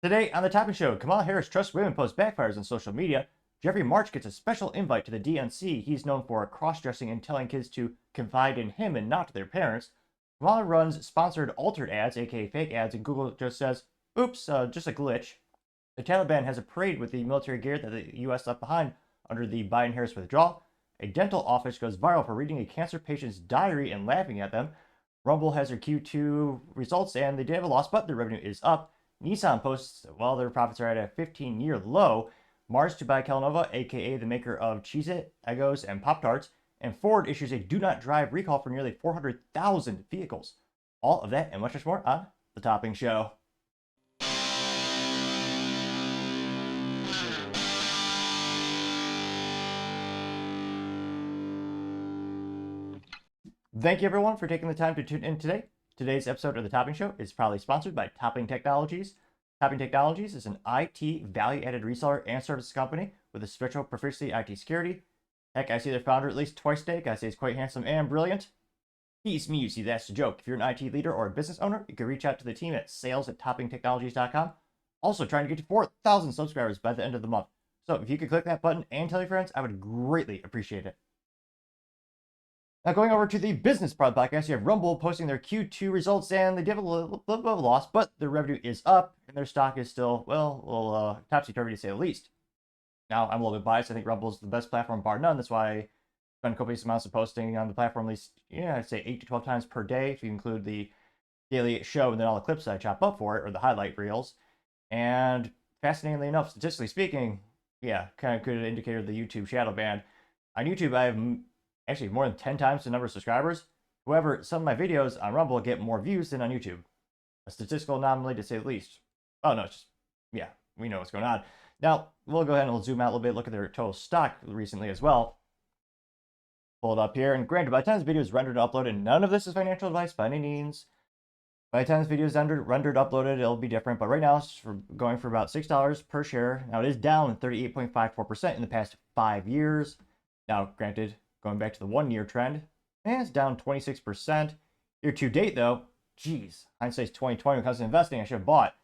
Today on the Topping Show, Kamala Harris trusts women post backfires on social media. Jeffrey March gets a special invite to the DNC. He's known for cross-dressing and telling kids to confide in him and not their parents. Kamala runs sponsored altered ads, aka fake ads, and Google just says, oops, just a glitch. The Taliban has a parade with the military gear that the U.S. left behind under the Biden-Harris withdrawal. A dental office goes viral for reading a cancer patient's diary and laughing at them. Rumble has their Q2 results and they did have a loss, but their revenue is up. Nissan posts, well, their profits are at a 15-year low. Marsh to buy Kellanova, aka the maker of cheez-IT, Eggos, and Pop-Tarts. And Ford issues a do not drive recall for nearly 400,000 vehicles. All of that and much more on The Topping Show. Thank you everyone for taking the time to tune in today. Today's episode of The Topping Show is proudly sponsored by Topping Technologies. Topping Technologies is an IT value-added reseller and services company with a special proficiency IT security. Heck, I see their founder at least twice a day. I say he's quite handsome and brilliant. He's me, you see, that's the joke. If you're an IT leader or a business owner, you can reach out to the team at sales@toppingtechnologies.com. Also trying to get to 4,000 subscribers by the end of the month. So if you could click that button and tell your friends, I would greatly appreciate it. Now, going over to the business part of the podcast, you have Rumble posting their Q2 results, and they did have a little bit of a loss, but their revenue is up, and their stock is still, well, a little topsy-turvy to say the least. Now, I'm a little bit biased. I think Rumble is the best platform, bar none. That's why I spend copious amounts of posting on the platform, at least, I'd say 8 to 12 times per day, if you include the daily show and then all the clips that I chop up for it, or the highlight reels. And fascinatingly enough, statistically speaking, yeah, kind of good indicator of the YouTube shadow ban. On YouTube, I have actually more than 10 times the number of subscribers. However, some of my videos on Rumble get more views than on YouTube. A statistical anomaly to say the least. Oh no, it's just, yeah, we know what's going on. Now, we'll go ahead and we'll zoom out a little bit, look at their total stock recently as well. Pull it up here, and granted, by the time this video is rendered and uploaded, none of this is financial advice by any means. By the time this video is rendered, uploaded, it'll be different, but right now it's going for about $6 per share. Now, it is down 38.54% in the past 5 years. Now, granted, going back to the 1 year trend, and it's down 26%. Year to date, though, geez, hindsight's 2020 when it comes to investing. I should have bought.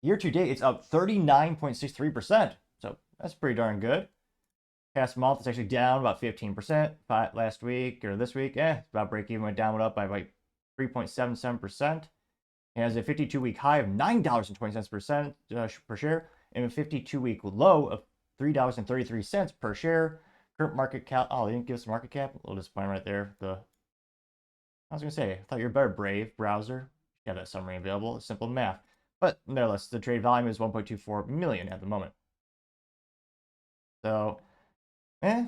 Year to date, it's up 39.63%. So that's pretty darn good. Past month, it's actually down about 15%. Last week or this week, it's about break even. Went down, went up by about 3.77%. It has a 52-week high of $9.20 per share and a 52-week low of $3.33 per share. Current market cap. Oh, they didn't give us a market cap. A little disappointing right there. I was gonna say, I thought you were better, Brave browser. You have that summary available. It's simple math. But nevertheless, the trade volume is 1.24 million at the moment. So, I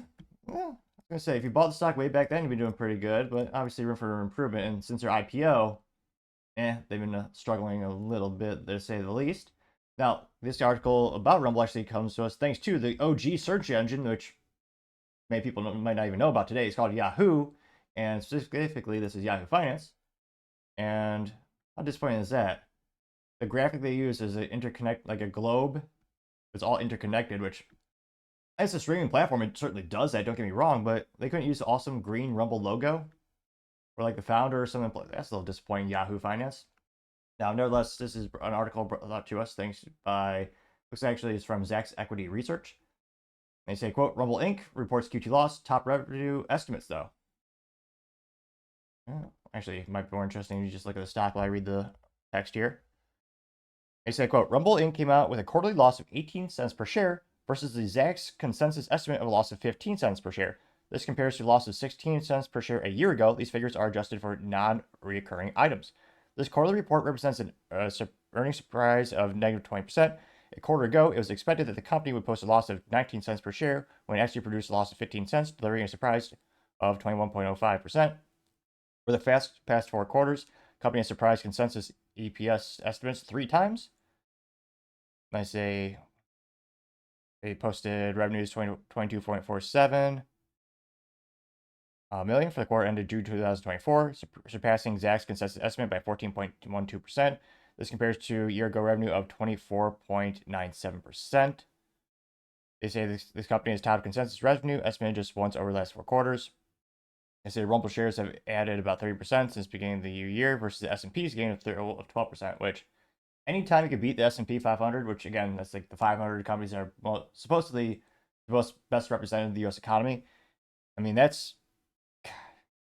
was gonna say, if you bought the stock way back then, you'd be doing pretty good. But obviously, room for improvement. And since their IPO, they've been struggling a little bit, to say the least. Now, this article about Rumble actually comes to us thanks to the OG search engine, which many people might not even know about today. It's called Yahoo, and specifically, this is Yahoo Finance. And how disappointing is that? The graphic they use is an interconnect, like a globe. It's all interconnected, which, as a streaming platform, it certainly does that. Don't get me wrong, but they couldn't use the awesome green Rumble logo, or like the founder or something. That's a little disappointing. Yahoo Finance. Now, nevertheless, this is an article brought to us thanks by, looks actually is from Zacks Equity Research. They say, quote, Rumble Inc. reports Q2 loss, top revenue estimates, though. Actually, it might be more interesting if you just look at the stock while I read the text here. They say, quote, Rumble Inc. came out with a quarterly loss of 18 cents per share versus the Zacks consensus estimate of a loss of 15 cents per share. This compares to a loss of 16 cents per share a year ago. These figures are adjusted for non-recurring items. This quarterly report represents an earnings surprise of negative 20%. A quarter ago, it was expected that the company would post a loss of 19 cents per share when it actually produced a loss of 15 cents, delivering a surprise of 21.05%. For the past 4 quarters, the company has surprised consensus EPS estimates 3 times. I say they posted revenues 22.47 million for the quarter ended June 2024, surpassing Zacks consensus estimate by 14.12%. This compares to year-ago revenue of 24.97%. They say this company has topped consensus revenue, estimated just once over the last 4 quarters. They say Rumble shares have added about 30% since the beginning of the year versus the S&P's gain of 12%, which anytime you can beat the S&P 500, which again, that's like the 500 companies that are supposedly the most best represented in the U.S. economy. I mean, that's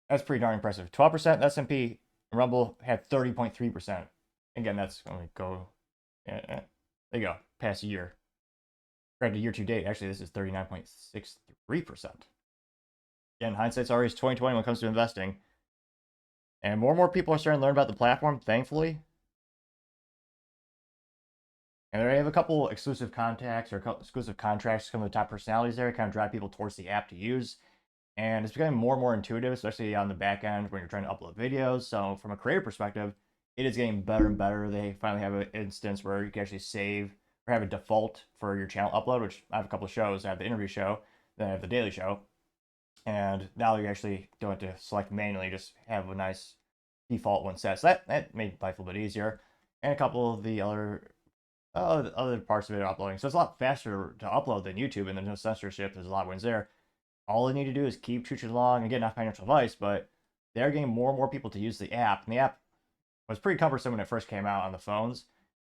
pretty darn impressive. 12% S&P, Rumble had 30.3%. Again, that's when we go. There you go. Past year. Granted, year to date, actually, this is 39.63%. Again, hindsight's always 2020 when it comes to investing. And more people are starting to learn about the platform, thankfully. And they have a couple exclusive contacts or exclusive contracts, some of the top personalities there, kind of drive people towards the app to use. And it's becoming more and more intuitive, especially on the back end when you're trying to upload videos. So from a creator perspective, it is getting better and better. They finally have an instance where you can actually save or have a default for your channel upload, which I have a couple of shows. I have the interview show, then I have the daily show. And now you actually don't have to select manually, just have a nice default one set. So that made life a little bit easier. And a couple of the other parts of it are uploading. So it's a lot faster to upload than YouTube, and there's no censorship. There's a lot of wins there. All they need to do is keep chuching along. Again, not financial advice, but they're getting more and more people to use the app. And the app was pretty cumbersome when it first came out on the phones.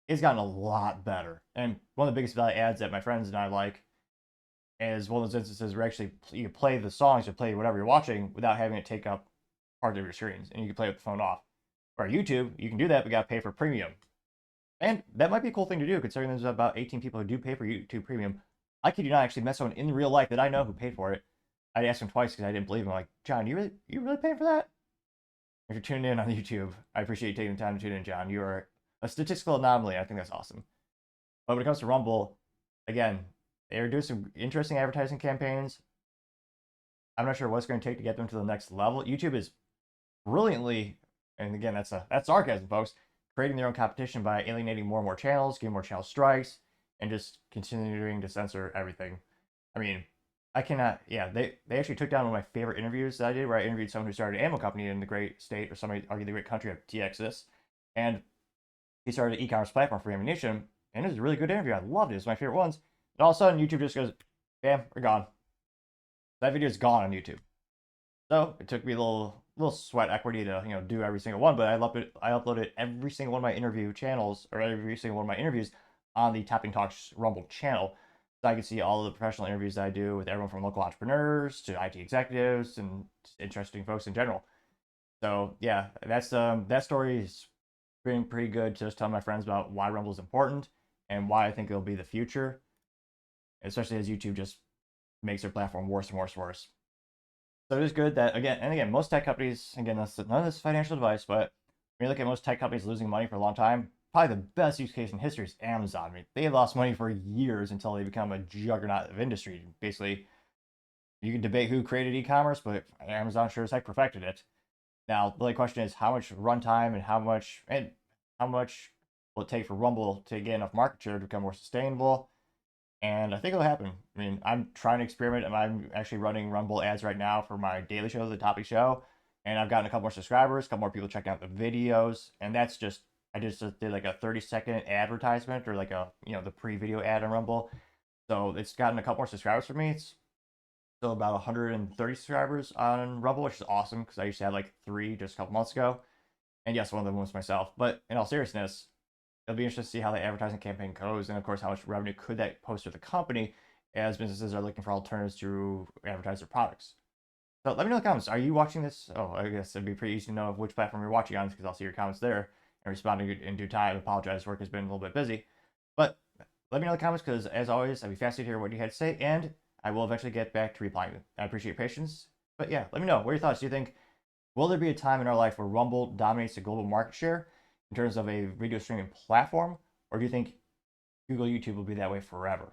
It's gotten a lot better. And one of the biggest value adds that my friends and I like is one of those instances where actually you can play the songs or play whatever you're watching without having it take up part of your screens. And you can play with the phone off. Or YouTube, you can do that, but you got to pay for premium. And that might be a cool thing to do, considering there's about 18 people who do pay for YouTube Premium. I kid you not, actually met someone in real life that I know who paid for it. I asked him twice because I didn't believe him. I'm like, John, you really paying for that? If you're tuning in on YouTube, I appreciate you taking the time to tune in, John. You are a statistical anomaly. I think that's awesome. But when it comes to Rumble, again, they're doing some interesting advertising campaigns. I'm not sure what's going to take to get them to the next level. YouTube is brilliantly, and again, that's sarcasm, folks, creating their own competition by alienating more and more channels, getting more channel strikes, and just continuing to censor everything. I mean, I cannot. Yeah, they actually took down one of my favorite interviews that I did, where I interviewed someone who started an ammo company in the great state, or somebody argue the great country of Texas, and he started an e-commerce platform for ammunition, and it was a really good interview. I loved it. It was my favorite ones. And all of a sudden, YouTube just goes, "Bam, we're gone." That video is gone on YouTube. So it took me a little sweat equity to do every single one, but I uploaded every single one of my interview channels, or every single one of my interviews, on the Topping Talks Rumble channel. So I can see all of the professional interviews that I do with everyone from local entrepreneurs to IT executives and interesting folks in general. So yeah, that story is been pretty good to just tell my friends about why Rumble is important and why I think it'll be the future, especially as YouTube just makes their platform worse and worse and worse. So it is good that again, most tech companies, again, none of this is financial advice, but when you look at most tech companies losing money for a long time, probably the best use case in history is Amazon. I mean, they lost money for years until they become a juggernaut of industry. Basically, you can debate who created e-commerce, but Amazon sure as heck perfected it. Now, the only question is how much runtime and how much will it take for Rumble to get enough market share to become more sustainable? And I think it'll happen. I mean, I'm trying to experiment, and I'm actually running Rumble ads right now for my daily show, the topic show. And I've gotten a couple more subscribers, a couple more people checking out the videos. And that's just, I just did like a 30-second advertisement, or like the pre-video ad on Rumble. So it's gotten a couple more subscribers for me. It's still about 130 subscribers on Rumble, which is awesome because I used to have like 3 just a couple months ago. And yes, one of them was myself. But in all seriousness, it'll be interesting to see how the advertising campaign goes, and of course, how much revenue could that post to the company as businesses are looking for alternatives to advertise their products. So let me know in the comments. Are you watching this? Oh, I guess it'd be pretty easy to know which platform you're watching on, because I'll see your comments there and respond in due time. I apologize, work has been a little bit busy. But let me know in the comments, because as always, I'd be fascinated to hear what you had to say, and I will eventually get back to replying. I appreciate your patience. But yeah, let me know. What are your thoughts? Do you think, will there be a time in our life where Rumble dominates the global market share in terms of a video streaming platform? Or do you think Google YouTube will be that way forever?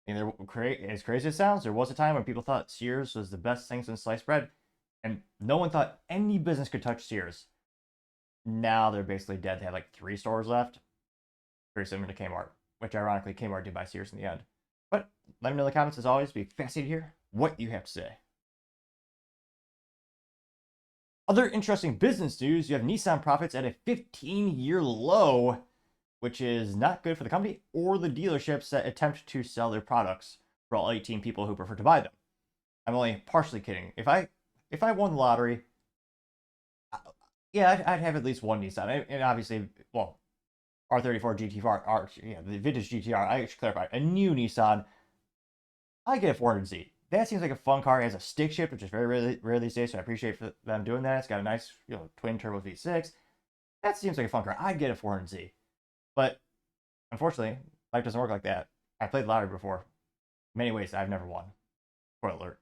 And as crazy as it sounds, there was a time when people thought Sears was the best thing since sliced bread, and no one thought any business could touch Sears. Now they're basically dead. They have like 3 stores left, very similar to Kmart, which ironically Kmart did buy Sears in the end. But let me know in the comments, as always. Be fascinated to hear what you have to say. Other interesting business news: you have Nissan profits at a 15-year low, which is not good for the company or the dealerships that attempt to sell their products for all 18 people who prefer to buy them. I'm only partially kidding. If I won the lottery, yeah, I'd have at least one Nissan. And obviously, well, R34 GT4, yeah, the vintage GTR. I should clarify, a new Nissan. I get a 400Z. That seems like a fun car. It has a stick shift, which is very rare these days, so I appreciate them doing that. It's got a nice, twin turbo V6. That seems like a fun car. I'd get a 400Z. But unfortunately, life doesn't work like that. I played lottery before. In many ways, I've never won. Spoiler alert.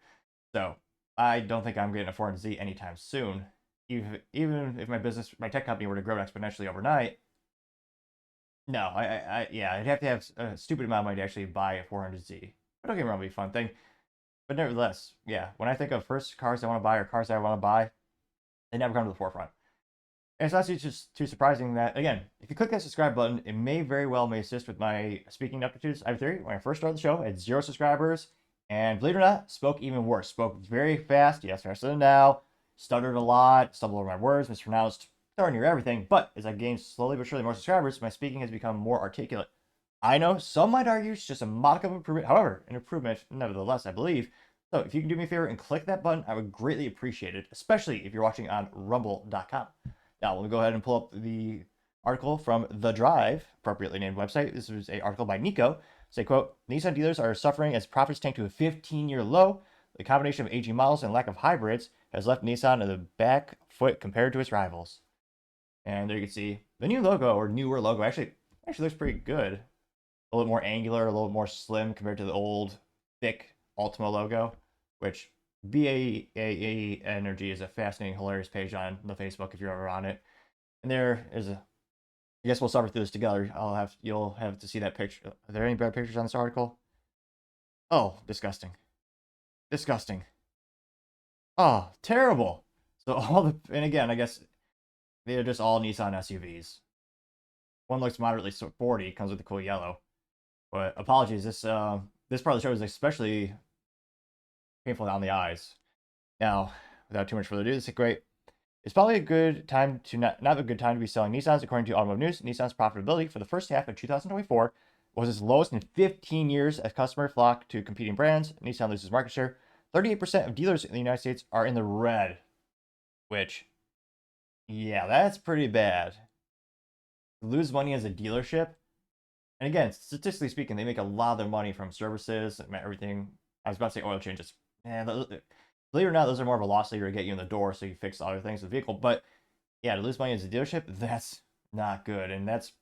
So I don't think I'm getting a 400Z anytime soon. Even if my tech company were to grow exponentially overnight, no, yeah, I'd have to have a stupid amount of money to actually buy a 400Z. But don't get me wrong, it'd be a fun thing. But nevertheless, yeah, when I think of first cars I want to buy or cars I want to buy, they never come to the forefront. And it's actually just too surprising that, again, if you click that subscribe button, it may very well may assist with my speaking aptitudes. I have a theory. When I first started the show, I had 0 subscribers, and believe it or not, spoke even worse. Spoke very fast, yes, faster than now, stuttered a lot, stumbled over my words, mispronounced darn near everything. But as I've gained slowly but surely more subscribers, my speaking has become more articulate. I know some might argue it's just a modicum of improvement. However, an improvement, nevertheless, I believe. So if you can do me a favor and click that button, I would greatly appreciate it, especially if you're watching on rumble.com. Now, let me go ahead and pull up the article from The Drive, appropriately named website. This was an article by Nico. Say, quote, Nissan dealers are suffering as profits tank to a 15-year low. The combination of aging models and lack of hybrids has left Nissan in the back foot compared to its rivals. And there you can see the new logo, or newer logo, actually looks pretty good. A little more angular, a little more slim compared to the old, thick Ultima logo, which BAA Energy is a fascinating, hilarious page on the Facebook if you're ever on it. And there is a, I guess we'll suffer through this together. You'll have to see that picture. Are there any better pictures on this article? Oh, disgusting. Disgusting. Oh, terrible. So and again, I guess they're just all Nissan SUVs. One looks moderately sporty, comes with a cool yellow. But apologies, this part of the show is especially painful on the eyes. Now, without too much further ado, this is great. It's probably a good time to not a good time to be selling Nissans. According to Automotive News, Nissan's profitability for the first half of 2024 was its lowest in 15 years as customers flock to competing brands. Nissan loses market share. 38% of dealers in the United States are in the red, which, yeah, that's pretty bad. Lose money as a dealership. And again, statistically speaking, they make a lot of their money from services and everything. I was about to say oil changes. Man, believe it or not, those are more of a loss leader to get you in the door so you fix other things with the vehicle. But yeah, to lose money as a dealership, that's not good. And that's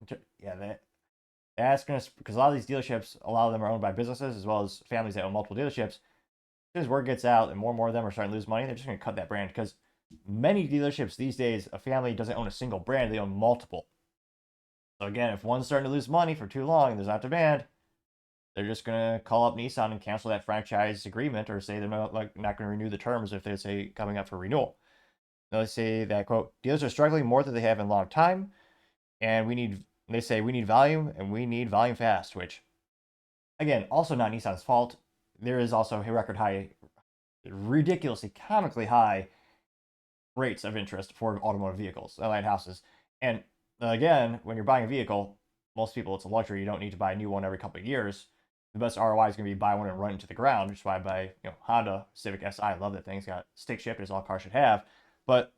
going to, because a lot of these dealerships, a lot of them are owned by businesses as well as families that own multiple dealerships. As word gets out and more of them are starting to lose money, they're just going to cut that brand, because many dealerships these days, a family doesn't own a single brand, they own multiple. So again, if one's starting to lose money for too long and there's not demand, they're just going to call up Nissan and cancel that franchise agreement, or say they're not going to renew the terms if they say coming up for renewal. They say that, quote, dealers are struggling more than they have in a long time, and they say we need volume, and we need volume fast, which, again, also not Nissan's fault. There is also a record high, ridiculously, comically high rates of interest for automotive vehicles, land houses. And again, when you're buying a vehicle, most people, it's a luxury. You don't need to buy a new one every couple of years. The best ROI is going to be buy one and run into the ground, which is why I buy, Honda Civic Si. I love that thing. It's got stick shift, as all cars should have. But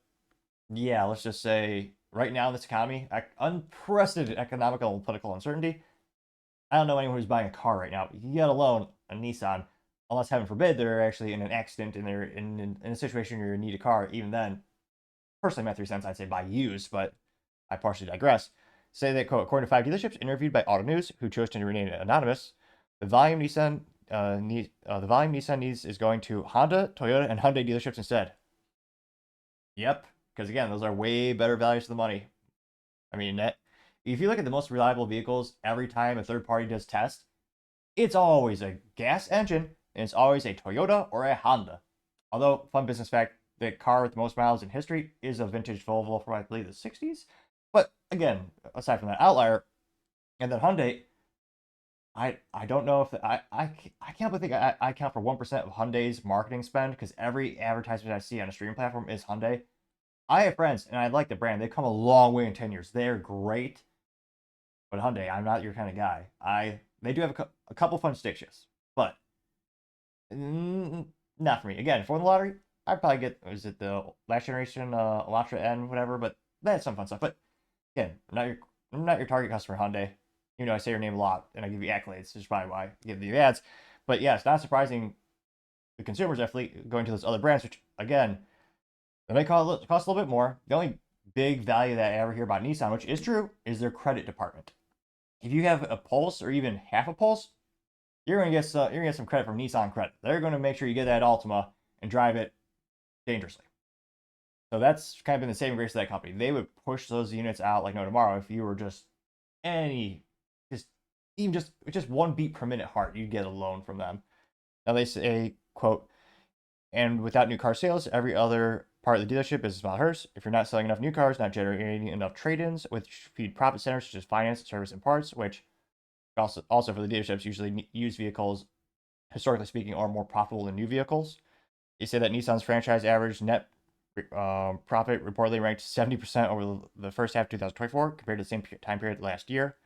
yeah, let's just say right now in this economy, unprecedented economical and political uncertainty, I don't know anyone who's buying a car right now, yet alone a Nissan, unless, heaven forbid, they're actually in an accident and they're in a situation where you need a car. Even then, personally, my 3 cents, I'd say buy used, but I partially digress. Say that, quote, according to 5 dealerships interviewed by Auto News, who chose to remain anonymous, the volume Nissan needs is going to Honda, Toyota, and Hyundai dealerships instead. Yep, because again, those are way better values for the money. I mean, if you look at the most reliable vehicles, every time a third party does tests, it's always a gas engine, and it's always a Toyota or a Honda. Although, fun business fact, the car with the most miles in history is a vintage Volvo from, I believe, the 60s. But again, aside from that outlier, and then Hyundai, I don't know if I can't think I account for 1% of Hyundai's marketing spend, because every advertisement I see on a streaming platform is Hyundai. I have friends, and I like the brand. They've come a long way in 10 years. They're great. But Hyundai, I'm not your kind of guy. They do have a couple fun stick shifts, but not for me. Again, for the lottery, I'd probably get, is it the last generation Elantra N, whatever, but that's some fun stuff. But again, not I'm not your target customer, Hyundai. You know, I say your name a lot and I give you accolades. This is probably why I give you ads. But yeah, it's not surprising the consumers are going to those other brands, which again, they may cost a little bit more. The only big value that I ever hear about Nissan, which is true, is their credit department. If you have a Pulse or even half a Pulse, you're gonna get some credit from Nissan Credit. They're gonna make sure you get that Altima and drive it dangerously. So that's kind of been the saving grace of that company. They would push those units out like no tomorrow. If you were just just even just 1 beat per minute heart, you'd get a loan from them. Now they say, quote, and without new car sales, every other part of the dealership is about hers. If you're not selling enough new cars, not generating enough trade-ins, which feed profit centers such as finance, service, and parts, which also for the dealerships, usually used vehicles, historically speaking, are more profitable than new vehicles. They say that Nissan's franchise average net profit reportedly ranked 70% over the first half of 2024 compared to the same time period last year.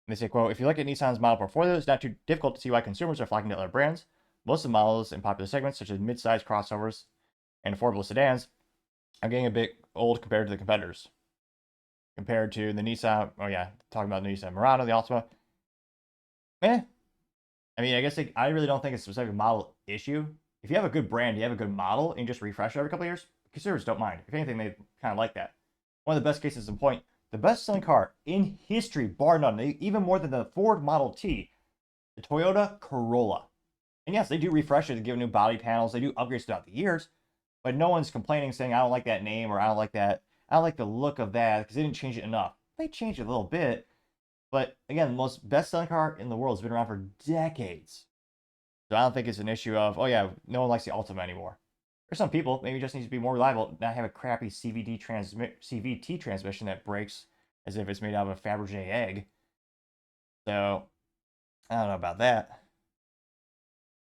And they say, quote, if you look at Nissan's model portfolio, it's not too difficult to see why consumers are flocking to other brands. Most of the models in popular segments, such as mid-size crossovers and affordable sedans, are getting a bit old compared to the competitors. Compared to the Nissan, talking about the Nissan Murano, the Altima, I mean, I guess I really don't think it's a specific model issue. If you have a good brand, you have a good model, and you just refresh it every couple of years, consumers don't mind. If anything, they kind of like that. One of the best cases in point, the best-selling car in history, bar none, even more than the Ford Model T, the Toyota Corolla. And yes, they do refresh it, they give new body panels, they do upgrades throughout the years, but no one's complaining saying, I don't like that name, or I don't like the look of that, because they didn't change it enough. They changed it a little bit, but again, the most best-selling car in the world has been around for decades. So I don't think it's an issue of, oh yeah, no one likes the Altima anymore. For some people, maybe it just needs to be more reliable, not have a crappy CVT transmission that breaks as if it's made out of a Fabergé egg. So I don't know about that.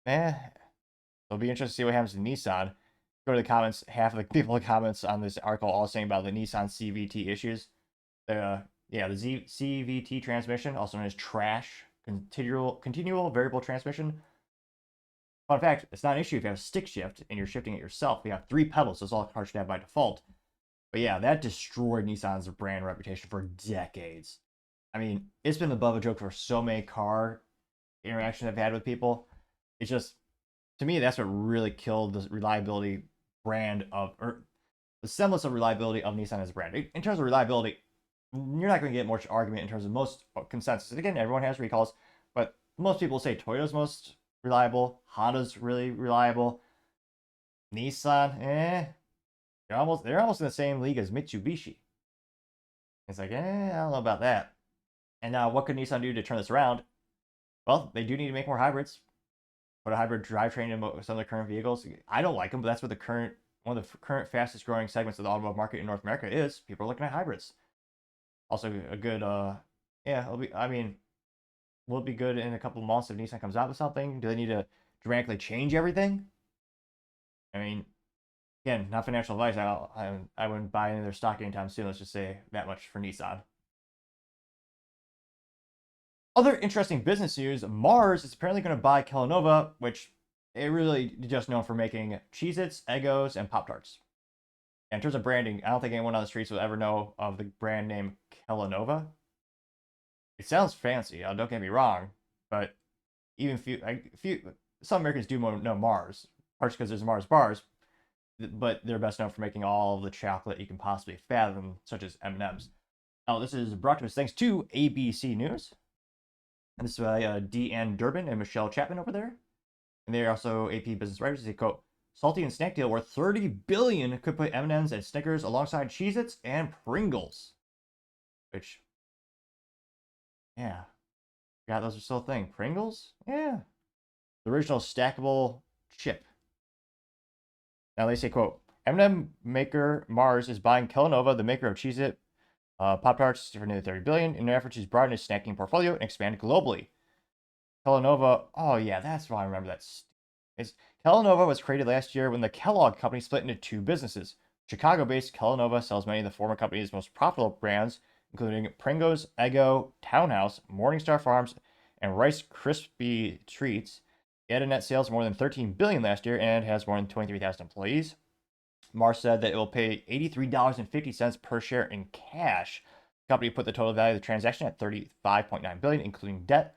It'll be interesting to see what happens to Nissan. Go to the comments. Half of the people in the comments on this article all saying about the Nissan CVT issues. The CVT transmission, also known as trash, continual variable transmission. Fun fact, it's not an issue if you have a stick shift and you're shifting it yourself. You have 3 pedals, so it's all cars should have by default. But yeah, that destroyed Nissan's brand reputation for decades. I mean, it's been above a joke for so many car interactions I've had with people. It's just, to me, that's what really killed the reliability brand of, or the semblance of reliability of Nissan as a brand. In terms of reliability, you're not going to get much argument in terms of most consensus. Again, everyone has recalls, but most people say Toyota's most reliable, Honda's really reliable, Nissan, they're almost in the same league as Mitsubishi. It's like, I don't know about that. And now, what could Nissan do to turn this around? Well, they do need to make more hybrids. Put a hybrid drivetrain in some of the current vehicles. I don't like them, but that's what one of the current fastest growing segments of the automotive market in North America is. People are looking at hybrids. Also, a good, will it be good in a couple of months if Nissan comes out with something? Do they need to dramatically change everything? I mean, again, not financial advice. I wouldn't buy into their stock anytime soon. Let's just say that much for Nissan. Other interesting business news, Marsh is apparently going to buy Kellanova, which they really just known for making cheez-its, Eggos, and Pop-Tarts. And in terms of branding, I don't think anyone on the streets will ever know of the brand name Kellanova. It sounds fancy, don't get me wrong, but even some Americans do know Mars, partially because there's Mars bars, but they're best known for making all of the chocolate you can possibly fathom, such as M&Ms. Now, this is brought to us thanks to ABC News. And this is by Deanne Durbin and Michelle Chapman over there. And they're also AP business writers. They quote, salty and snack deal worth $30 billion could put M&Ms and Snickers alongside Cheez-Its and Pringles. Which, yeah. Yeah, those are still a thing. Pringles? Yeah. The original stackable chip. Now they say, quote, M&M maker Mars is buying Kellanova, the maker of Cheez-It, Pop-Tarts for nearly $30 billion in an effort to broaden its snacking portfolio and expand globally. Kellanova, oh yeah, that's why I remember that. Kellanova was created last year when the Kellogg company split into 2 businesses. Chicago-based Kellanova sells many of the former company's most profitable brands, including Pringles, Eggo, Townhouse, Morningstar Farms, and Rice Krispie Treats. It had a net sales of more than $13 billion last year and has more than 23,000 employees. Marsh said that it will pay $83.50 per share in cash The company put the total value of the transaction at $35.9 billion, including debt.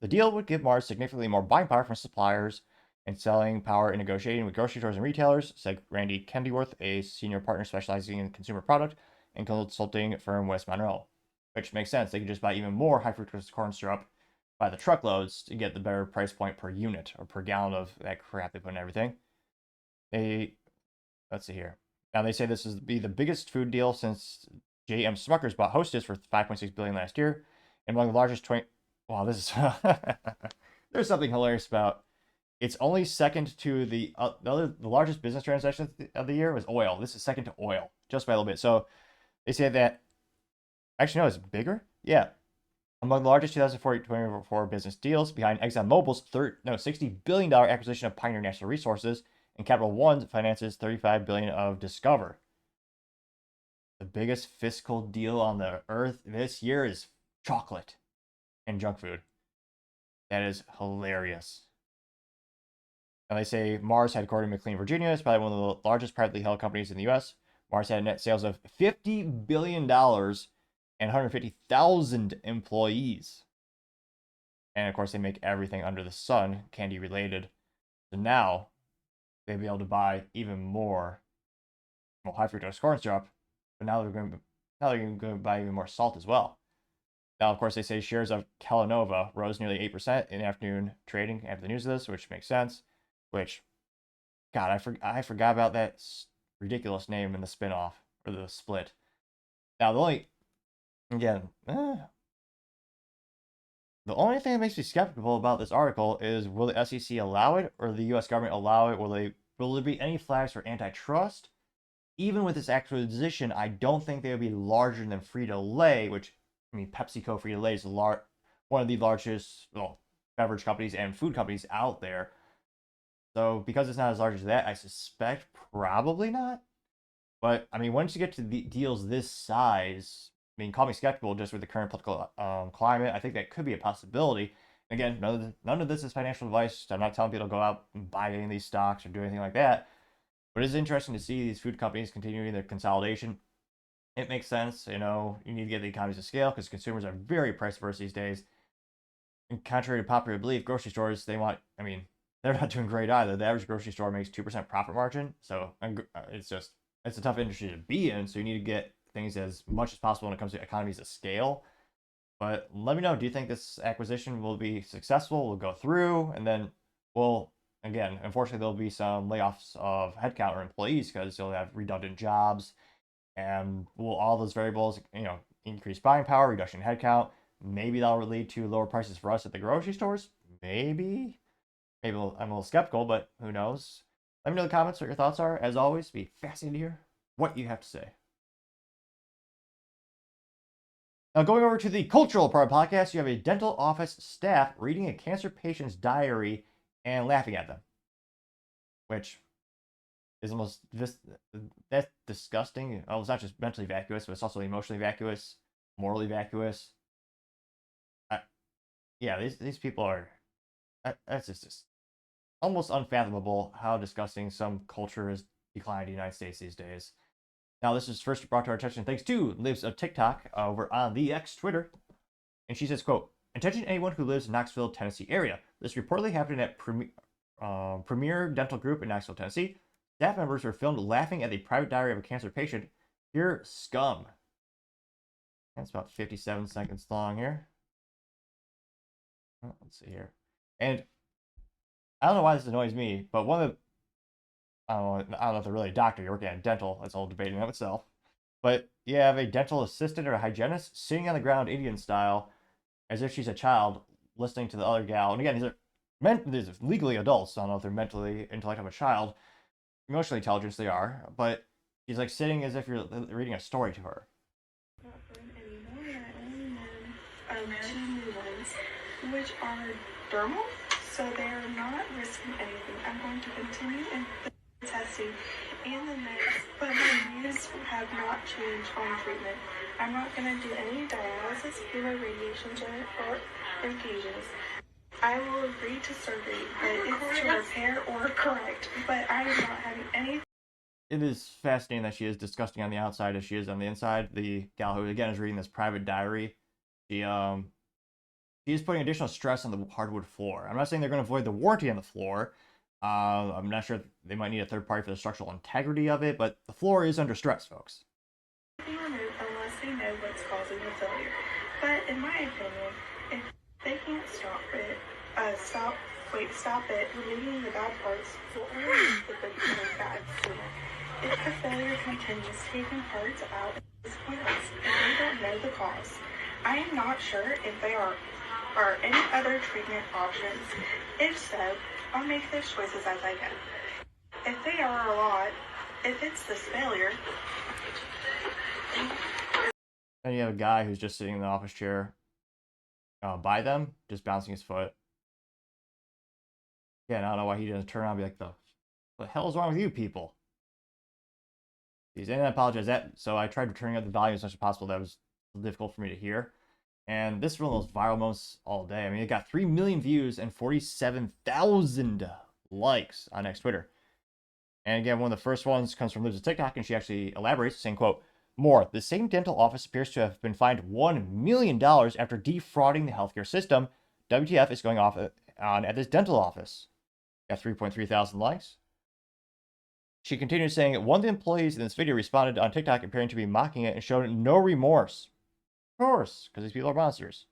The deal would give Marsh significantly more buying power from suppliers and selling power in negotiating with grocery stores and retailers, said Randy Kendyworth, a senior partner specializing in consumer product and consulting firm West Monroe. Which makes sense. They could just buy even more high fructose corn syrup by the truckloads to get the better price point per unit or per gallon of that crap they put in everything. Let's see here. Now they say this is be the biggest food deal since J.M. Smuckers bought Hostess for $5.6 billion last year, and among the largest 20. Wow, this is there's something hilarious about. It's only second to the largest business transaction of the year was oil. This is second to oil, just by a little bit. So they say that. Actually, no, it's bigger. Yeah, among the largest 2024 business deals, behind ExxonMobil's $60 billion acquisition of Pioneer Natural Resources, and Capital One finances $35 billion of Discover. The biggest fiscal deal on the earth this year is chocolate and junk food. That is hilarious. And they say Mars, headquartered in McLean, Virginia, is probably one of the largest privately held companies in the U.S. Mars had net sales of $50 billion and 150,000 employees. And of course, they make everything under the sun candy related. So now they'll be able to buy even more high fructose corn syrup, but now they're going to buy even more salt as well. Now, of course, they say shares of Kellanova rose nearly 8% in afternoon trading after the news of this, which makes sense. Which, God, I forgot about that ridiculous name in the spinoff or the split. Now, the only thing that makes me skeptical about this article is, will the SEC allow it, or the U.S. government allow it? Will there be any flags for antitrust? Even with this acquisition, I don't think they would be larger than Frito-Lay, which, I mean, PepsiCo Frito-Lay is one of the largest beverage companies and food companies out there. So because it's not as large as that, I suspect probably not. But I mean, once you get to the deals this size, I mean, call me skeptical just with the current political climate. I think that could be a possibility. Again, none of this is financial advice. I'm not telling people to go out and buy any of these stocks or do anything like that. But it is interesting to see these food companies continuing their consolidation. It makes sense. You need to get the economies of scale because consumers are very price averse these days. And contrary to popular belief, grocery stores, they're not doing great either. The average grocery store makes 2% profit margin. So it's a tough industry to be in. So you need to get things as much as possible when it comes to economies of scale. But let me know, do you think this acquisition will be successful, will go through, and then again, unfortunately, there'll be some layoffs of headcount or employees because you'll have redundant jobs, and will all those variables, increase buying power, reduction in headcount, maybe that'll lead to lower prices for us at the grocery stores? Maybe I'm a little skeptical, but who knows? Let me know in the comments what your thoughts are. As always, it'd be fascinating to hear what you have to say. Now, going over to the cultural part of the podcast, you have a dental office staff reading a cancer patient's diary and laughing at them, which is that's disgusting. Oh, it's not just mentally vacuous, but it's also emotionally vacuous, morally vacuous. These people are. That's just almost unfathomable how disgusting some culture has declined in the United States these days. Now, this is first brought to our attention thanks to Lives of TikTok over on the X Twitter. And she says, quote, "Attention anyone who lives in Knoxville, Tennessee area. This reportedly happened at Premier Dental Group in Knoxville, Tennessee. Staff members were filmed laughing at the private diary of a cancer patient. Pure scum." That's about 57 seconds long here. Let's see here. And I don't know why this annoys me, but I don't know if they're really a doctor. You're working at dental. That's a whole debate in and of itself. But you have a dental assistant or a hygienist sitting on the ground Indian style as if she's a child listening to the other gal. And again, these are legally adults. So I don't know if they're mentally intellectual of a child. Emotionally intelligent they are. But she's like sitting as if you're reading a story to her. Two new ones, which are dermal, so they're not risking anything. I'm going to continue in the testing and the meds, but my views have not changed on treatment. I'm not going to do any dialysis, chemo, radiations, or infusions. I will agree to surgery, but it's to repair or correct, but I am not having any. it is fascinating that she is disgusting on the outside as she is on the inside. The gal who again is reading this private diary, she she is putting additional stress on the hardwood floor. I'm not saying they're going to avoid the warranty on the floor. I'm not sure they might need a third party for the structural integrity of it, but the floor is under stress, folks. Be removed unless they know what's causing the failure. But in my opinion, if they can't stop it, stop it, removing the bad parts will only make the good part bad sooner. If the failure continues, taking parts out is pointless if they don't know the cause. I am not sure if there are any other treatment options. If so, I'll make those choices as I go. If they are a lot, if it's this failure, And you have a guy who's just sitting in the office chair by them, just bouncing his foot. Again, I don't know why he doesn't turn around and be like, the hell is wrong with you people? And I apologize that. So I tried turning up the volume as much as possible. That was difficult for me to hear. And this is one of those viral moments all day. I mean, it got 3 million views and 47,000 likes on X Twitter. And again, one of the first ones comes from Liv's TikTok, and she actually elaborates, saying, quote, more, the same dental office appears to have been fined $1 million after defrauding the healthcare system. WTF is going off on at this dental office. Got 3.3 thousand likes. She continued saying, one of the employees in this video responded on TikTok appearing to be mocking it and showed no remorse. Of course, because these people are monsters.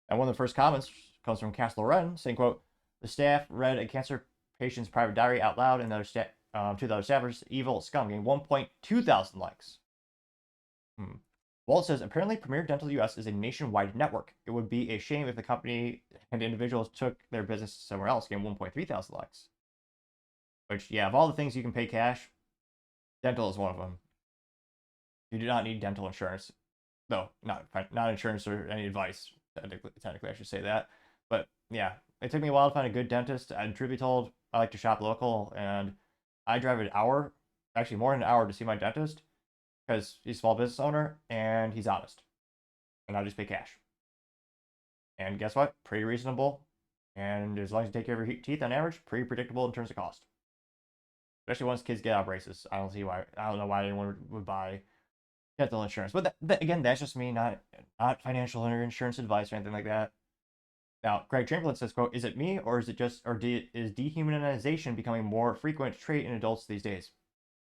And one of the first comments comes from Cass Loren, saying, quote, the staff read a cancer patient's private diary out loud, and to the other staffers, evil scum, getting 1.2 thousand likes. Walt says, apparently Premier Dental US is a nationwide network. It would be a shame if the company and individuals took their business somewhere else, getting 1.3 thousand likes. Which, yeah, of all the things you can pay cash, dental is one of them. You do not need dental insurance. No, not insurance or any advice. Technically, I should say that. But yeah, it took me a while to find a good dentist. And truth be told, I like to shop local, and I drive an hour, actually more than an hour, to see my dentist because he's a small business owner and he's honest. And I just pay cash. And guess what? Pretty reasonable. And as long as you take care of your teeth on average, pretty predictable in terms of cost. Especially once kids get out of braces. I don't know why anyone would buy dental insurance. But again, that's just me, not financial or insurance advice or anything like that. Now, Greg Chamberlain says, quote, is it me or is it just, is dehumanization becoming more frequent trait in adults these days?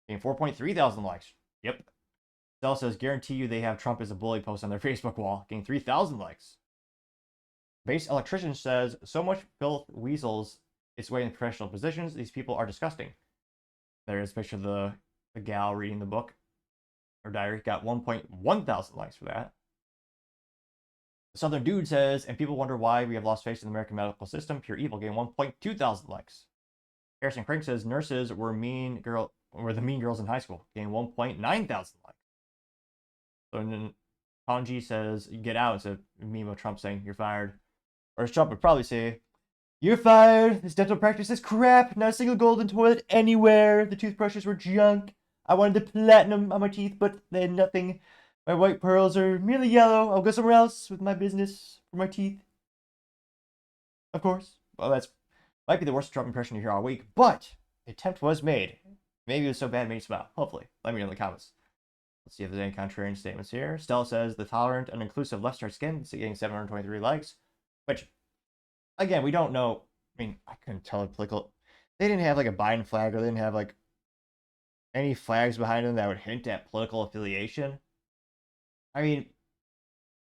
Getting 4.3 thousand likes. Yep. Stella says, guarantee you they have Trump as a bully post on their Facebook wall. Getting 3,000 likes. Base Electrician says, so much filth weasels its way in professional positions. These people are disgusting. There is a picture of the gal reading the book. Her diary got 1.1 thousand likes for that. The Southern Dude says, and people wonder why we have lost faith in the American medical system. Pure evil, getting 1.2 thousand likes. Harrison Crank says, nurses were the mean girls in high school, getting 1.9 thousand likes. So then Kanji says, get out. It's a meme of Trump saying, you're fired. Or as Trump would probably say, you're fired. This dental practice is crap. Not a single golden toilet anywhere. The toothbrushes were junk. I wanted the platinum on my teeth, but they had nothing. My white pearls are merely yellow. I'll go somewhere else with my business for my teeth. Of course. Well, that's might be the worst Trump impression you hear all week, but the attempt was made. Maybe it was so bad it made you smile. Hopefully. Let me know in the comments. Let's see if there's any contrarian statements here. Stella says, the tolerant and inclusive left start skin is getting 723 likes. Which, again, we don't know. I mean, I couldn't tell it political. They didn't have like a Biden flag, or they didn't have like any flags behind them that would hint at political affiliation. I mean,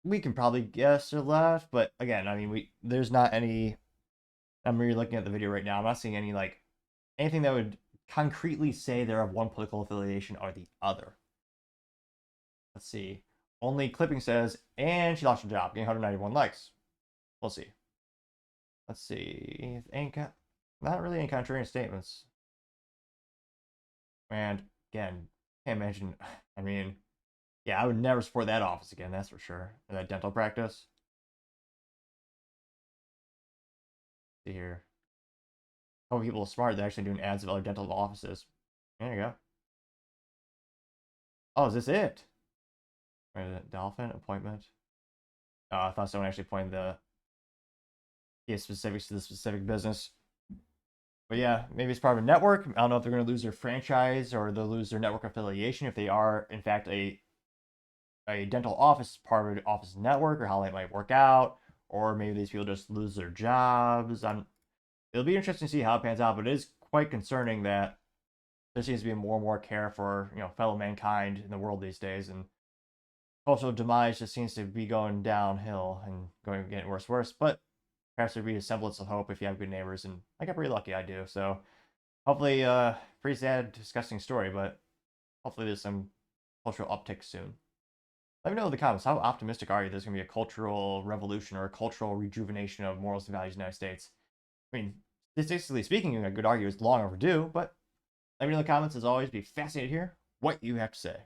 we can probably guess or left, but again, I mean, there's not any. I'm really looking at the video right now. I'm not seeing any like anything that would concretely say they're of one political affiliation or the other. Let's see. Only clipping says, and she lost her job, getting 191 likes. We'll see. Let's see. Not really any contrarian statements. And again, can't imagine. I mean, yeah, I would never support that office again, that's for sure. Or that dental practice. Let's see here. Oh, people are smart. They're actually doing ads of other dental offices. There you go. Oh, is this it? Dolphin appointment. Oh, I thought someone actually pointed the specifics to the specific business. But yeah, maybe it's part of a network. I don't know if they're going to lose their franchise or they'll lose their network affiliation if they are, in fact, a dental office part of an office network, or how that might work out, or maybe these people just lose their jobs. It'll be interesting to see how it pans out, but it is quite concerning that there seems to be more and more care for fellow mankind in the world these days, and cultural demise just seems to be going downhill and getting worse and worse. But perhaps there'd be a semblance of hope if you have good neighbors, and I got pretty lucky. I do. So hopefully, pretty sad, disgusting story, but hopefully there's some cultural uptick soon. Let me know in the comments, how optimistic are you there's going to be a cultural revolution or a cultural rejuvenation of morals and values in the United States? I mean, statistically speaking, I could argue it's long overdue, but let me know in the comments. As always, be fascinated to hear what you have to say.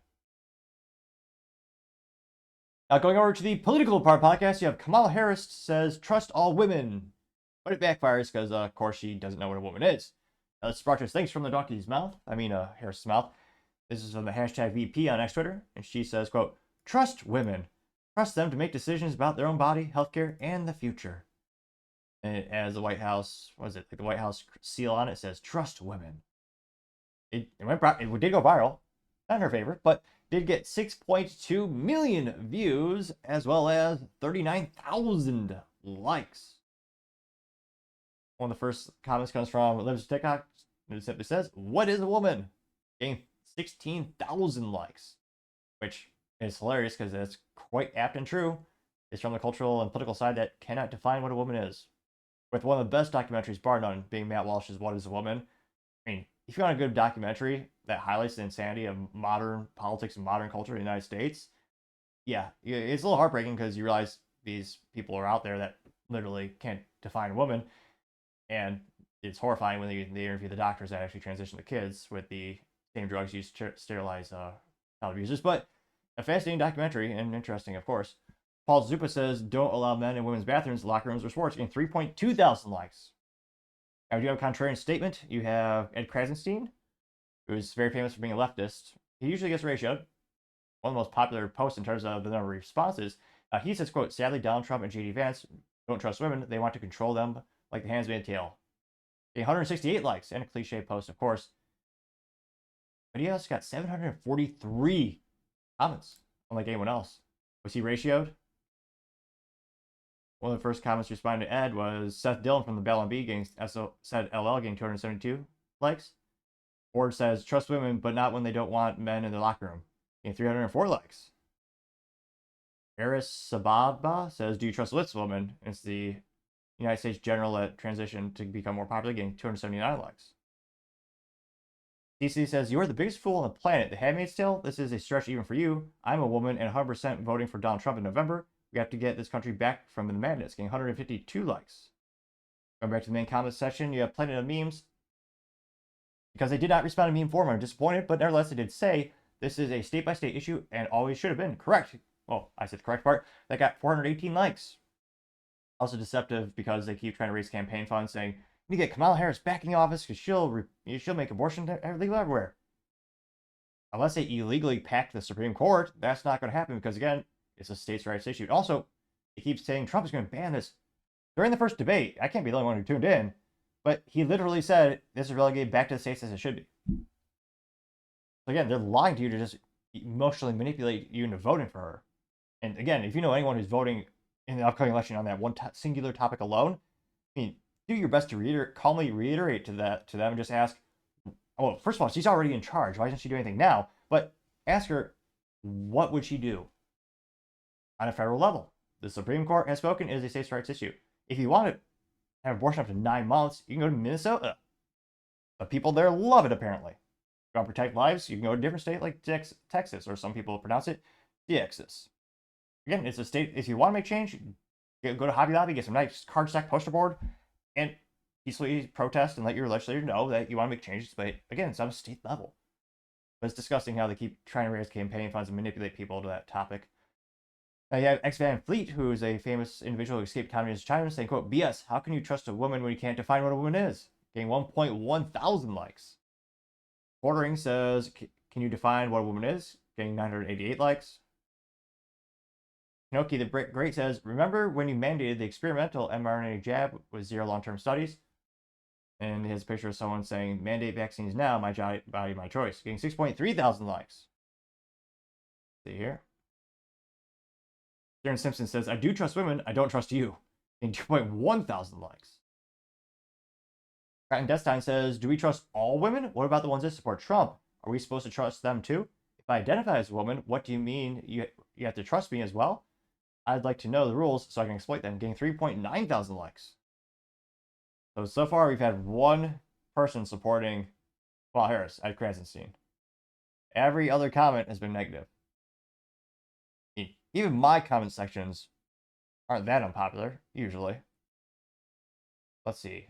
Now, going over to the political part podcast, you have Kamala Harris says, trust all women. But it backfires because, of course, she doesn't know what a woman is. Now, this sparked us thanks from the donkey's mouth. Harris's mouth. This is from the hashtag VP on X Twitter. And she says, quote, trust women. Trust them to make decisions about their own body, healthcare, and the future. And it has the White House, what is it? Like the White House seal on it, says, trust women. It did go viral. Not her favorite, but did get 6.2 million views as well as 39,000 likes. One of the first comments comes from Lives TikTok, and it simply says, what is a woman? Getting 16,000 likes, which is hilarious because it's quite apt and true. It's from the cultural and political side that cannot define what a woman is. With one of the best documentaries, bar none, being Matt Walsh's What is a Woman. I mean, if you want a good documentary that highlights the insanity of modern politics and modern culture in the United States, yeah, it's a little heartbreaking because you realize these people are out there that literally can't define a woman. And it's horrifying when they interview the doctors that actually transition the kids with the same drugs used to sterilize child abusers. But a fascinating documentary and interesting, of course. Paul Zupa says, don't allow men in women's bathrooms, locker rooms, or sports, getting 3.2 thousand likes. Now, you have a contrarian statement. You have Ed Krasenstein, who's very famous for being a leftist. He usually gets ratioed. One of the most popular posts in terms of the number of responses. He says, quote, sadly, Donald Trump and J.D. Vance don't trust women. They want to control them like the Handmaid's Tale. 168 likes, and a cliche post, of course. But he also got 743 comments, unlike anyone else. Was he ratioed? One of the first comments responding to Ed was Seth Dillon from the Bell and B said LL getting 272 likes. Ford says, trust women, but not when they don't want men in the locker room. Getting 304 likes. Eris Sababa says, do you trust this woman? It's the United States general that transitioned to become more popular, getting 279 likes. DC says, you are the biggest fool on the planet. The Handmaid's Tale, this is a stretch even for you. I'm a woman and 100% voting for Donald Trump in November. We have to get this country back from the madness, getting 152 likes. Going back to the main comment section, you have plenty of memes. Because they did not respond to meme form, I'm disappointed, but nevertheless, they did say this is a state-by-state issue and always should have been. Correct. Well, I said the correct part. That got 418 likes. Also deceptive because they keep trying to raise campaign funds saying, you need to get Kamala Harris back in the office because she'll make abortion legal everywhere. Unless they illegally packed the Supreme Court, that's not going to happen because, again, it's a states' rights issue. Also, he keeps saying Trump is going to ban this. During the first debate, I can't be the only one who tuned in, but he literally said this is relegated back to the states as it should be. So again, they're lying to you to just emotionally manipulate you into voting for her. And again, if you know anyone who's voting in the upcoming election on that one singular topic alone, I mean, do your best to calmly reiterate to them and just ask, well, first of all, she's already in charge. Why doesn't she do anything now? But ask her, what would she do on a federal level? The Supreme Court has spoken, it is a states' rights issue. If you want to have abortion up to 9 months, you can go to Minnesota. The people there love it, apparently. If you want to protect lives, you can go to a different state like Texas, or some people pronounce it Texas. Again, it's a state, if you want to make change, go to Hobby Lobby, get some nice cardstock poster board, and peacefully protest and let your legislator know that you want to make changes. But again, it's on a state level. But it's disgusting how they keep trying to raise campaign funds and manipulate people to that topic. Now you have X Van Fleet, who is a famous individual who escaped communist China, saying, quote, BS, how can you trust a woman when you can't define what a woman is? Getting 1.1 thousand likes. Ordering says, can you define what a woman is? Getting 988 likes. Noki the Great says, remember when you mandated the experimental mRNA jab with 0 long-term studies? And his picture of someone saying, "Mandate vaccines now, my body, my choice." Getting 6.3 thousand likes. See here. Darren Simpson says, "I do trust women, I don't trust you." Getting 2.1 thousand likes. Cotton Destine says, "Do we trust all women? What about the ones that support Trump? Are we supposed to trust them too? If I identify as a woman, what do you mean you have to trust me as well? I'd like to know the rules so I can exploit them." Getting 3.9 thousand likes. So far we've had one person supporting Kamala Harris at Krasenstein. Every other comment has been negative. Even my comment sections aren't that unpopular, usually. Let's see.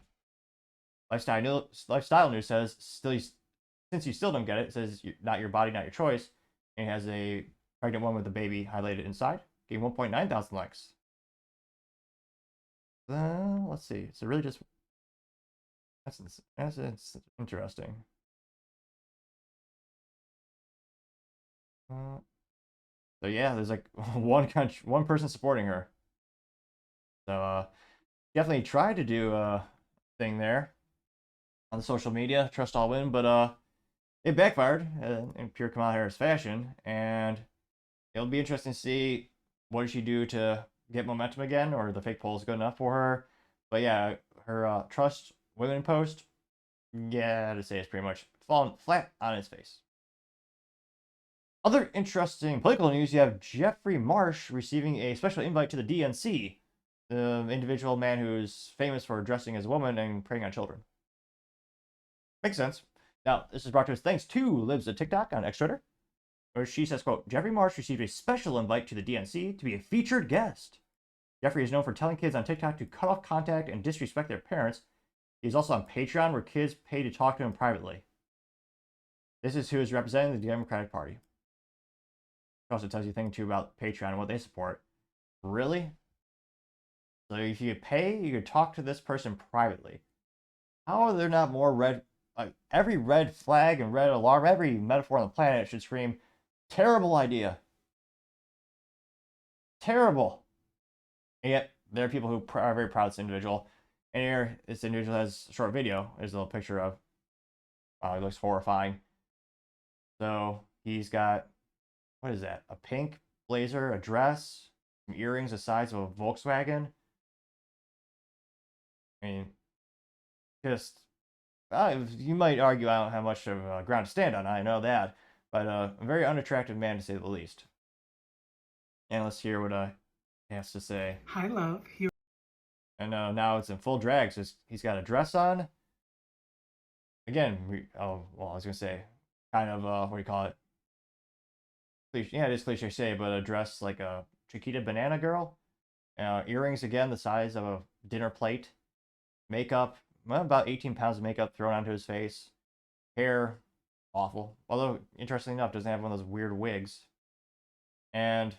Lifestyle News says, since you still don't get it, it says, "Not your body, not your choice." And it has a pregnant woman with a baby highlighted inside. Getting 1.9 thousand likes. Let's see. So really just... That's interesting. So yeah, there's like one person supporting her. So definitely tried to do a thing there on the social media, trust all women, but it backfired in pure Kamala Harris fashion, and it'll be interesting to see what does she do to get momentum again, or the fake poll is good enough for her. But yeah, her trust women post, yeah, to say it's pretty much fallen flat on its face. Other interesting political news, you have Jeffrey Marsh receiving a special invite to the DNC, the individual man who's famous for dressing as a woman and preying on children. Makes sense. Now, this is brought to us thanks to Libs of TikTok on X Twitter, where she says, quote, "Jeffrey Marsh received a special invite to the DNC to be a featured guest. Jeffrey is known for telling kids on TikTok to cut off contact and disrespect their parents. He's also on Patreon, where kids pay to talk to him privately. This is who is representing the Democratic Party." It also tells you a thing too about Patreon and what they support. Really? So if you pay, you could talk to this person privately. How are there not more red... every red flag and red alarm, every metaphor on the planet should scream, terrible idea. Terrible. And yet, there are people who are very proud of this individual. And here, this individual has a short video. There's a little picture of... it looks horrifying. So, he's got... what is that? A pink blazer, a dress, some earrings the size of a Volkswagen. I mean, just... you might argue I don't have much of ground to stand on, I know that. But a very unattractive man, to say the least. And let's hear what he has to say. "Hi, love. Here." And now it's in full drag, so he's got a dress on. Again, I was going to say, kind of, what do you call it? Yeah, it is cliche say, but a dress like a Chiquita banana girl. Earrings, again, the size of a dinner plate. Makeup, well, about 18 pounds of makeup thrown onto his face. Hair, awful. Although, interestingly enough, doesn't have one of those weird wigs. And,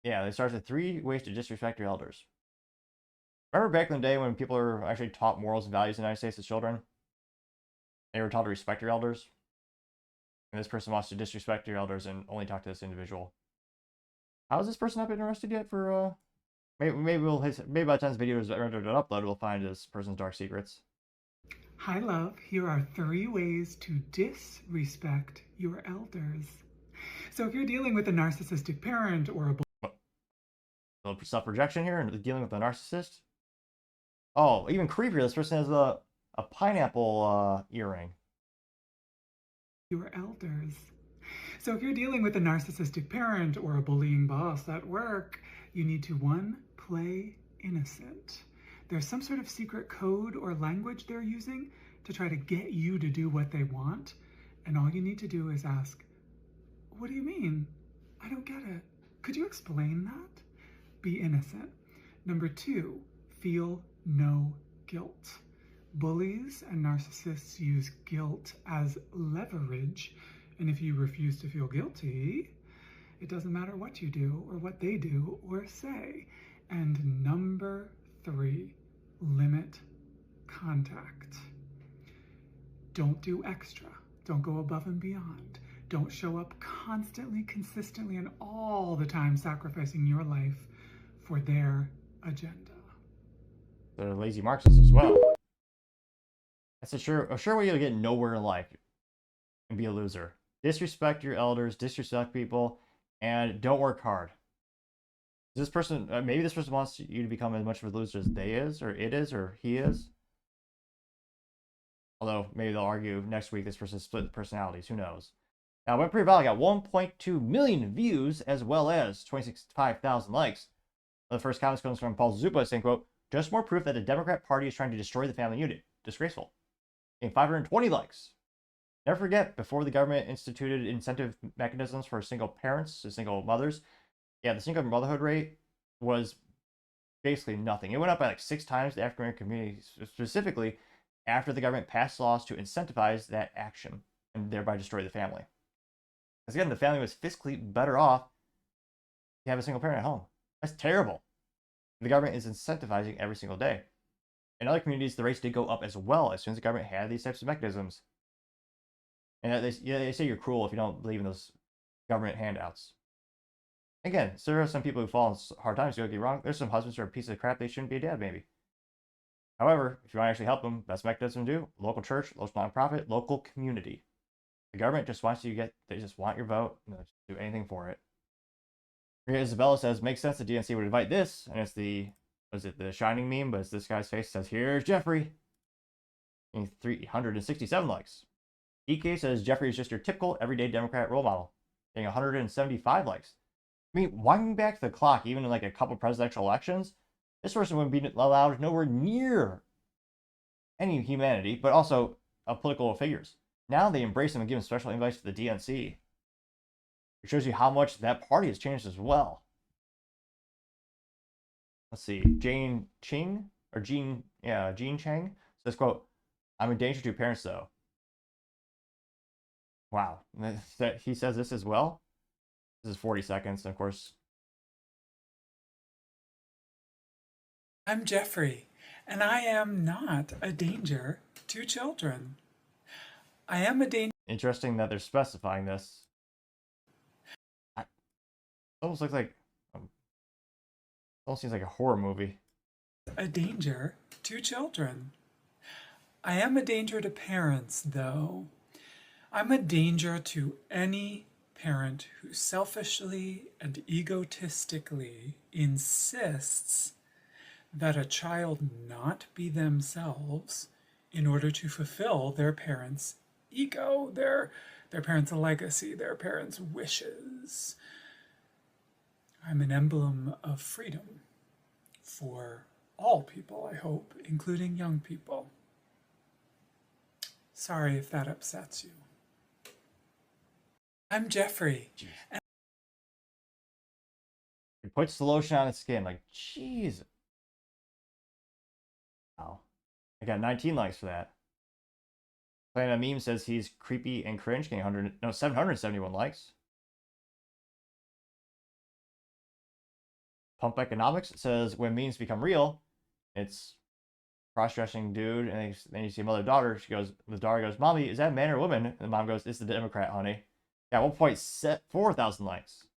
yeah, they started 3 ways to disrespect your elders. Remember back in the day when people were actually taught morals and values in the United States as children? They were taught to respect your elders. And this person wants to disrespect your elders and only talk to this individual. How has this person not been arrested yet for, maybe by the time this video is rendered and uploaded, we'll find this person's dark secrets. "Hi, love. Here are 3 ways to disrespect your elders." So if you're dealing with a narcissistic parent or a Self-rejection here and dealing with a narcissist. Oh, even creepier, this person has a pineapple earring. your elders. So if you're dealing with a narcissistic parent or a bullying boss at work, you need to 1, play innocent. There's some sort of secret code or language they're using to try to get you to do what they want. And all you need to do is ask, "What do you mean? I don't get it. Could you explain that?" Be innocent. Number 2, feel no guilt. Bullies and narcissists use guilt as leverage, and if you refuse to feel guilty, it doesn't matter what you do or what they do or say. And number 3, limit contact. Don't do extra. Don't go above and beyond. Don't show up constantly, consistently, and all the time sacrificing your life for their agenda. They're lazy Marxists as well. That's a sure way you'll get nowhere in life and be a loser. Disrespect your elders, disrespect people, and don't work hard. This person, maybe this person wants you to become as much of a loser as they is, or it is, or he is. Although maybe they'll argue next week this person split personalities. Who knows? Now, went pretty well. I got 1.2 million views as well as 25,000 likes. The first comment comes from Paul Zupa saying, quote, just more proof that the Democrat Party is trying to destroy the family unit. Disgraceful. Getting 520 likes. Never forget, before the government instituted incentive mechanisms for single parents, single mothers, yeah, the single motherhood rate was basically nothing. It went up by like 6 times the African American community, specifically after the government passed laws to incentivize that action and thereby destroy the family. Because again, the family was fiscally better off to have a single parent at home. That's terrible. The government is incentivizing every single day. In other communities, the rates did go up as well as soon as the government had these types of mechanisms. And they say you're cruel if you don't believe in those government handouts. Again, so there are some people who fall in hard times. Don't get me wrong. There's some husbands who are a piece of crap. They shouldn't be a dad, maybe. However, if you want to actually help them, best mechanism to do: local church, local nonprofit, local community. The government just wants you to get. They just want your vote. And they'll just do anything for it. Maria Isabella says, makes sense the DNC would invite this, and it's the Shining meme, but it's this guy's face. It says, here's Jeffrey. 367 likes. EK says Jeffrey is just your typical everyday Democrat role model. Getting 175 likes. I mean, winding back the clock, even in like a couple presidential elections, this person wouldn't be allowed nowhere near any humanity, but also political figures. Now they embrace him and give him special invites to the DNC. It shows you how much that party has changed as well. Let's see. Jane Chang says, quote, I'm in danger to parents though. Wow. He says this as well. This is 40 seconds, of course. I'm Jeffrey, and I am not a danger to children. I am a danger. Interesting that they're specifying this. Almost looks like, almost seems like a horror movie. A danger to children. I am a danger to parents, though. I'm a danger to any parent who selfishly and egotistically insists that a child not be themselves in order to fulfill their parents' ego, their parents' legacy, their parents' wishes. I'm an emblem of freedom for all people, I hope, including young people. Sorry if that upsets you. I'm Jeffrey. And he puts the lotion on his skin. Like, jeez. Wow. I got 19 likes for that. Playing a meme says he's creepy and cringe, getting 771 likes. Pump Economics says when memes become real, it's cross-dressing dude, and then you see mother-daughter. The daughter goes, "Mommy, is that a man or a woman?" And the mom goes, "It's the Democrat, honey." Yeah, 1.4 thousand likes.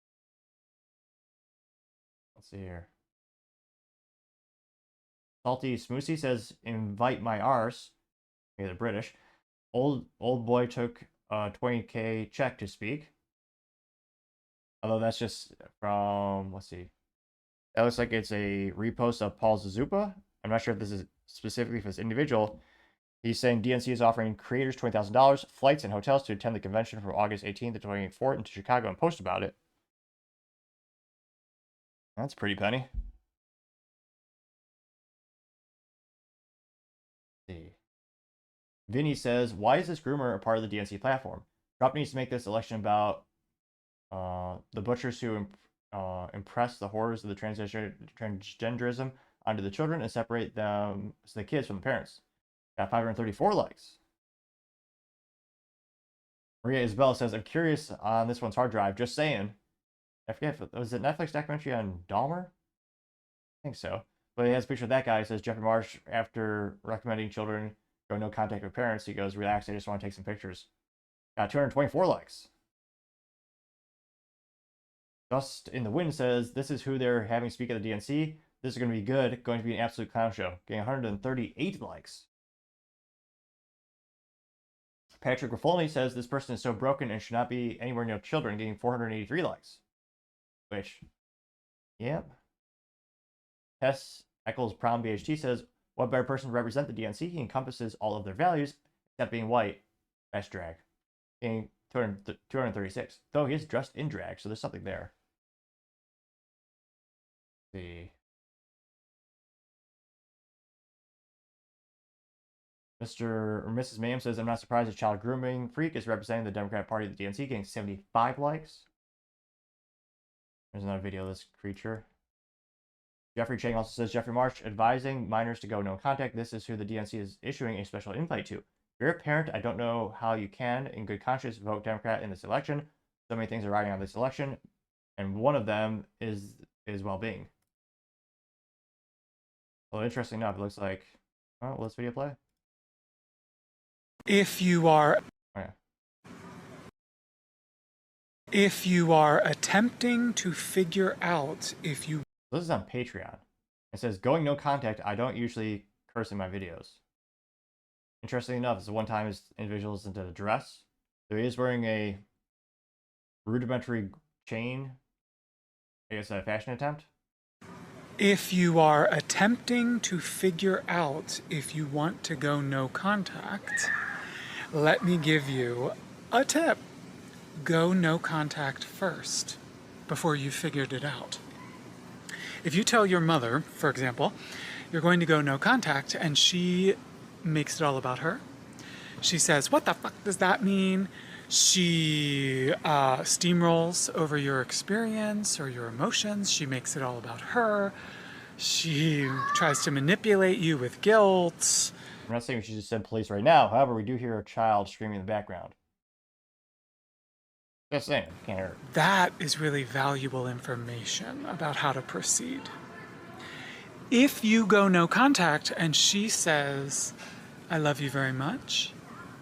Let's see here. Salty Smoothie says, "Invite my arse." Maybe they're British. Old boy took a 20K check to speak. Although that's just from, let's see. That looks like it's a repost of Paul Zazupa. I'm not sure if this is specifically for this individual. He's saying DNC is offering creators $20,000, flights, and hotels to attend the convention from August 18th to 24th into Chicago and post about it. That's pretty penny. Let's see. Vinny says, why is this groomer a part of the DNC platform? Trump needs to make this election about the butchers who impress the horrors of the transgenderism onto the children and separate them, the kids, from the parents. Got 534 likes. Maria Isabella says, I'm curious on this one's hard drive. Just saying. I forget, was it Netflix documentary on Dahmer? I think so. But he has a picture of that guy. It says Jeffrey Marsh, after recommending children go no contact with parents, he goes, relax, I just want to take some pictures. Got 224 likes. Dust in the Wind says, this is who they're having speak at the DNC. This is going to be good. Going to be an absolute clown show. Getting 138 likes. Patrick Raffolni says this person is so broken and should not be anywhere near children, getting 483 likes. Which, yep. Tess Eccles Prom BHT says, what better person to represent the DNC? He encompasses all of their values, except being white. That's drag. Being 236. Though he is dressed in drag, so there's something there. Let's see. Mr. or Mrs. Mayhem says, I'm not surprised a child grooming freak is representing the Democratic Party of the DNC, getting 75 likes. There's another video of this creature. Jeffrey Chang also says, Jeffrey Marsh advising minors to go no contact. This is who the DNC is issuing a special invite to. If you're a parent, I don't know how you can, in good conscience, vote Democrat in this election. So many things are riding on this election, and one of them is well-being. Well, interesting enough, it looks like... Oh, will this video play? If you are attempting to figure out if you... This is on Patreon. It says, going no contact, I don't usually curse in my videos. Interesting enough, this is one time his individual is into a dress. So he is wearing a rudimentary chain. I guess a fashion attempt. If you are attempting to figure out if you want to go no contact, let me give you a tip. Go no contact first, before you figured it out. If you tell your mother, for example, you're going to go no contact, and she makes it all about her. She says, what the fuck does that mean? She steamrolls over your experience or your emotions. She makes it all about her. She tries to manipulate you with guilt. I'm not saying we should just send police right now. However, we do hear a child screaming in the background. Just saying, can't hurt. That is really valuable information about how to proceed. If you go no contact and she says, I love you very much,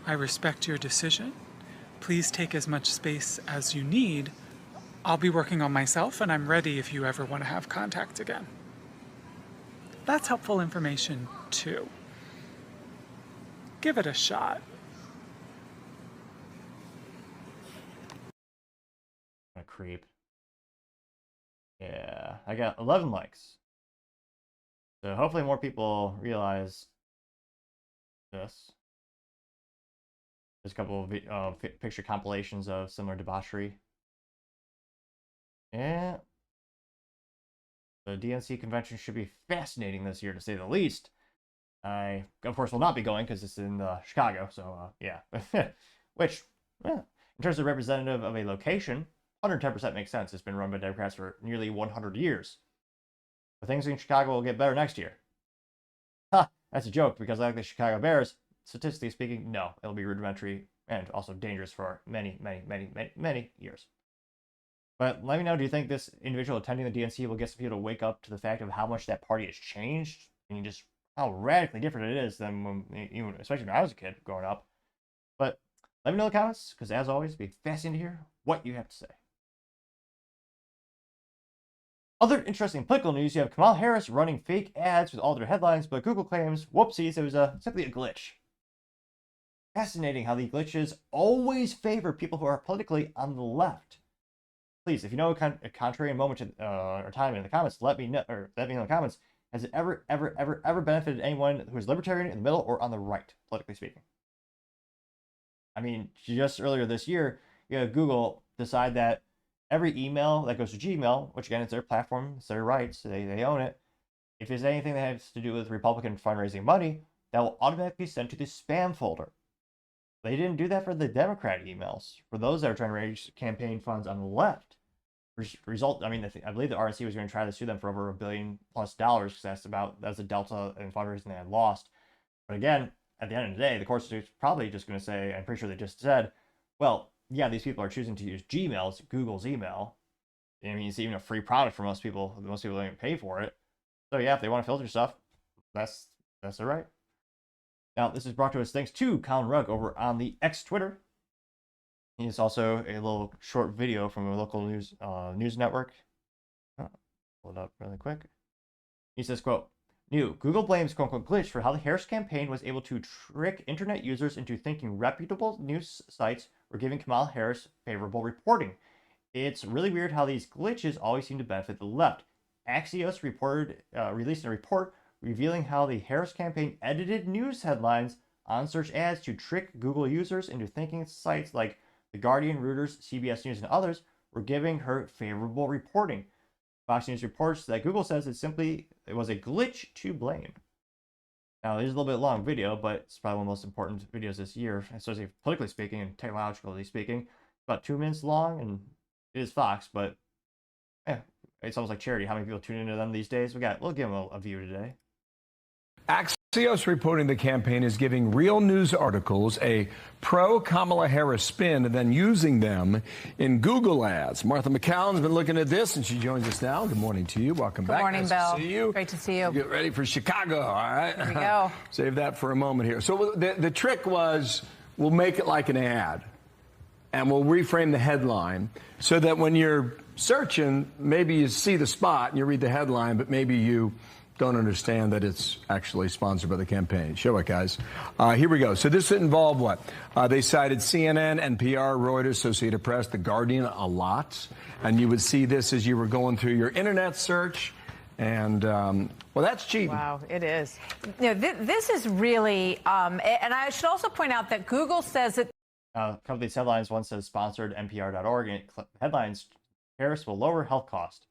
I respect your decision, please take as much space as you need, I'll be working on myself and I'm ready if you ever want to have contact again. That's helpful information too. Give it a shot. A creep. Yeah, I got 11 likes. So hopefully more people realize this. There's a couple of picture compilations of similar debauchery. Yeah. The DNC convention should be fascinating this year, to say the least. I, of course, will not be going because it's in Chicago, so yeah. Which, in terms of representative of a location, 110% makes sense. It's been run by Democrats for nearly 100 years. But things in Chicago will get better next year. Ha! That's a joke, because like the Chicago Bears, statistically speaking, no, it'll be rudimentary and also dangerous for many, many, many, many, many years. But let me know, do you think this individual attending the DNC will get some people to wake up to the fact of how much that party has changed? And just how radically different it is than when, even, especially when I was a kid growing up. But let me know in the comments, because as always, it'd be fascinating to hear what you have to say. Other interesting political news, you have Kamala Harris running fake ads with all their headlines, but Google claims, whoopsies, it was simply a glitch. Fascinating how the glitches always favor people who are politically on the left. Please, if you know a contrarian moment or time in the comments, let me know, or let me know in the comments. Has it ever benefited anyone who is libertarian, in the middle, or on the right, politically speaking? I mean, just earlier this year, you had Google decide that every email that goes to Gmail, which again, it's their platform, it's their rights, they own it. If there's anything that has to do with Republican fundraising money, that will automatically be sent to the spam folder. They didn't do that for the Democrat emails, for those that are trying to raise campaign funds on the left. Result, I mean, I believe the RNC was going to try to sue them for over $1 billion+ because that's the delta in fundraising they had lost. But again, at the end of the day, the court's probably just going to say, I'm pretty sure they just said, well, yeah, these people are choosing to use Gmail, Google's email. I mean, it's even a free product for most people. Most people don't even pay for it. So yeah, if they want to filter stuff, that's their right. Now, this is brought to us thanks to Colin Rugg over on the X Twitter. He's also a little short video from a local news network. Hold up really quick. He says, quote, New. Google blames quote-unquote glitch for how the Harris campaign was able to trick internet users into thinking reputable news sites were giving Kamala Harris favorable reporting. It's really weird how these glitches always seem to benefit the left. Axios released a report revealing how the Harris campaign edited news headlines on search ads to trick Google users into thinking sites like The Guardian, Reuters, CBS News, and others were giving her favorable reporting. Fox News reports that Google says it was a glitch to blame. Now, this is a little bit long video, but it's probably one of the most important videos this year, especially politically speaking and technologically speaking. About 2 minutes long, and it is Fox, but it's almost like charity. How many people tune into them these days? We'll give them a view today. Axios reporting the campaign is giving real news articles a pro-Kamala Harris spin and then using them in Google ads. Martha McCallum's been looking at this, and she joins us now. Good morning to you. Welcome back. Good morning, nice Bill. to see you. Great to see you. Get ready for Chicago, all right? Here we go. Save that for a moment here. So the trick was we'll make it like an ad, and we'll reframe the headline so that when you're searching, maybe you see the spot and you read the headline, but maybe you don't understand that it's actually sponsored by the campaign. Show it, guys. Here we go. So this involved what? They cited CNN, NPR, Reuters, Associated Press, The Guardian a lot. And you would see this as you were going through your internet search. And, well, that's cheating. Wow, it is. This is really, and I should also point out that Google says that. A couple of these headlines, one says sponsored NPR.org, and headlines, Harris will lower health cost.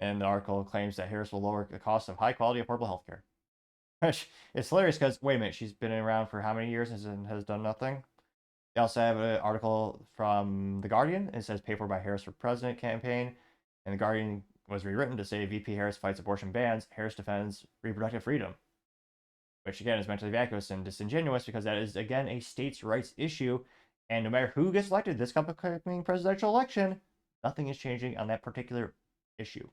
And the article claims that Harris will lower the cost of high-quality, affordable health care. It's hilarious because, wait a minute, she's been around for how many years and has done nothing? They also have an article from The Guardian. It says, paid for by Harris for President campaign. And The Guardian was rewritten to say, VP Harris fights abortion bans. Harris defends reproductive freedom. Which, again, is mentally vacuous and disingenuous because that is, again, a states' rights issue. And no matter who gets elected this upcoming presidential election, nothing is changing on that particular issue.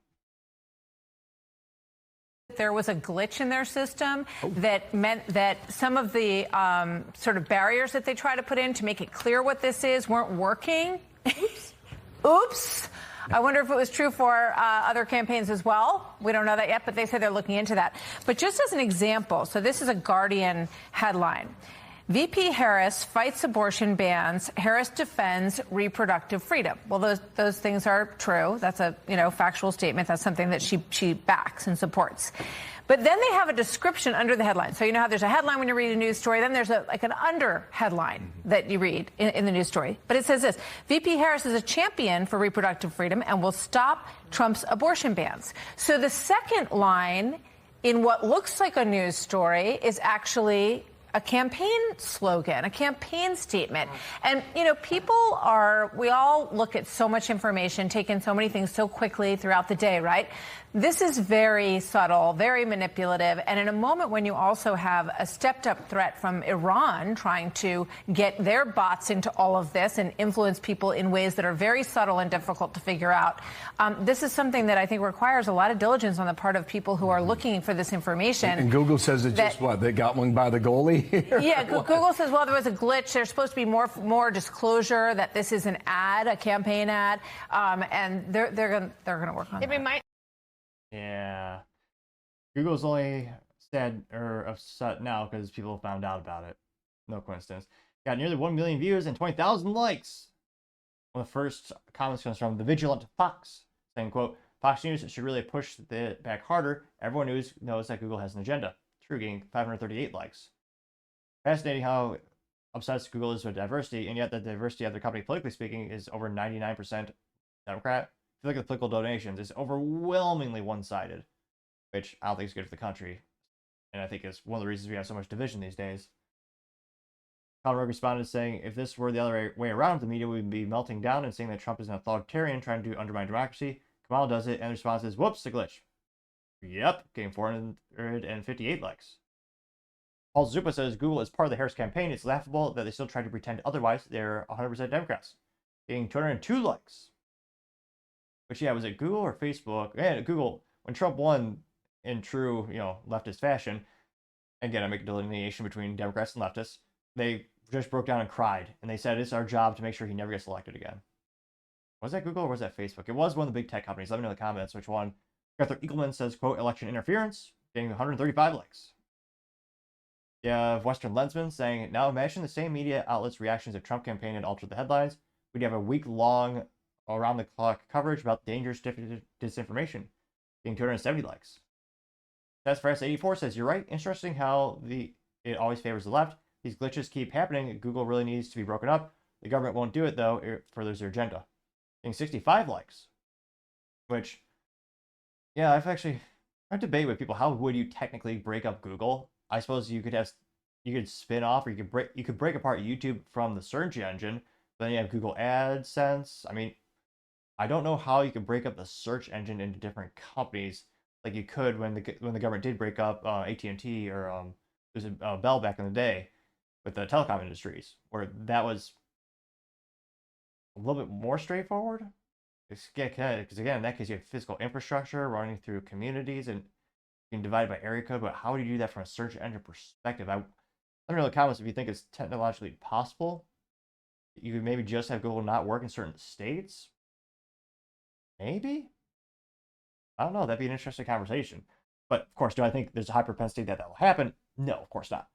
There was a glitch in their system that meant that some of the sort of barriers that they try to put in to make it clear what this is weren't working. Oops. I wonder if it was true for other campaigns as well. We don't know that yet, but they say they're looking into that. But just as an example, so this is a Guardian headline. VP Harris fights abortion bans. Harris defends reproductive freedom. Well, those things are true. That's a factual statement. That's something that she backs and supports. But then they have a description under the headline. So you know how there's a headline when you read a news story. Then there's an under headline that you read in the news story. But it says this: VP Harris is a champion for reproductive freedom and will stop Trump's abortion bans. So the second line in what looks like a news story is actually a campaign slogan, a campaign statement. And, we all look at so much information, take in so many things so quickly throughout the day, right? This is very subtle, very manipulative. And in a moment when you also have a stepped up threat from Iran trying to get their bots into all of this and influence people in ways that are very subtle and difficult to figure out, this is something that I think requires a lot of diligence on the part of people who are looking for this information. And Google says it's just what? They got one by the goalie? Yeah, Google says, well, there was a glitch. There's supposed to be more disclosure that this is an ad, a campaign ad, and they're going to work on that. Yeah. Google's only sad or upset now because people found out about it. No coincidence. Got nearly 1 million views and 20,000 likes. One of the first comments comes from the Vigilant Fox, saying, quote, Fox News should really push it back harder. Everyone knows that Google has an agenda. True, getting 538 likes. Fascinating how obsessed Google is with diversity, and yet the diversity of the company, politically speaking, is over 99% Democrat. If you look at the political donations, it's overwhelmingly one-sided, which I don't think is good for the country. And I think it's one of the reasons we have so much division these days. Conrad responded saying, if this were the other way around, the media would be melting down and saying that Trump is an authoritarian trying to undermine democracy. Kamala does it, and the response is, whoops, a glitch. Yep, getting 458 likes. Paul Zupa says Google is part of the Harris campaign. It's laughable that they still try to pretend otherwise. They're 100% Democrats. Getting 202 likes. Which, yeah, was it Google or Facebook? Yeah, Google. When Trump won in true, leftist fashion, again, I make a delineation between Democrats and leftists, they just broke down and cried. And they said it's our job to make sure he never gets elected again. Was that Google or was that Facebook? It was one of the big tech companies. Let me know in the comments which one. Arthur Eagleman says, quote, election interference. getting 135 likes. You have Western Lensman saying, now imagine the same media outlets' reactions to Trump campaign had altered the headlines. We'd have a week-long, around-the-clock coverage about dangerous disinformation, getting 270 likes. That's for S84 says, you're right. Interesting how it always favors the left. These glitches keep happening. Google really needs to be broken up. The government won't do it, though. It furthers their agenda. Getting 65 likes. Which, yeah, I've debated with people, how would you technically break up Google? I suppose you could spin off, or you could break apart YouTube from the search engine. But then you have Google AdSense. I mean, I don't know how you could break up the search engine into different companies like you could when the government did break up AT&T or Bell back in the day with the telecom industries, where that was a little bit more straightforward. Because again, in that case, you have physical infrastructure running through communities and you can divide it by area code. But how would you do that from a search engine perspective? Let me know in the comments if you think it's technologically possible. You could maybe just have Google not work in certain states. Maybe? I don't know. That'd be an interesting conversation. But of course, do I think there's a high propensity that will happen? No, of course not.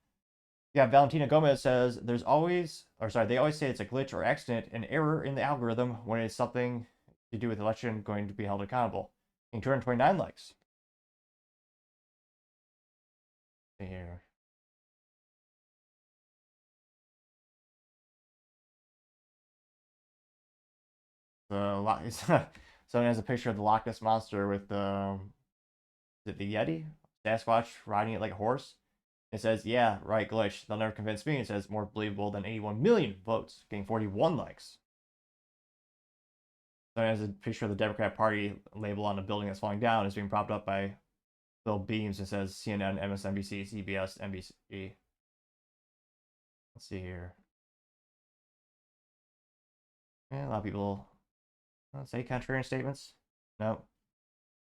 Yeah, Valentina Gomez says they always say it's a glitch or accident, an error in the algorithm when it's something to do with election going to be held accountable. 229 likes. Here. Someone has a picture of the Loch Ness Monster with the Yeti? Sasquatch riding it like a horse. It says, yeah, right, glitch. They'll never convince me. It says, more believable than 81 million votes, getting 41 likes. Someone has a picture of the Democrat Party label on the building that's falling down. It's being propped up by little beams. It says CNN, MSNBC, CBS, NBC. Let's see here. Yeah, a lot of people say contrarian statements. No.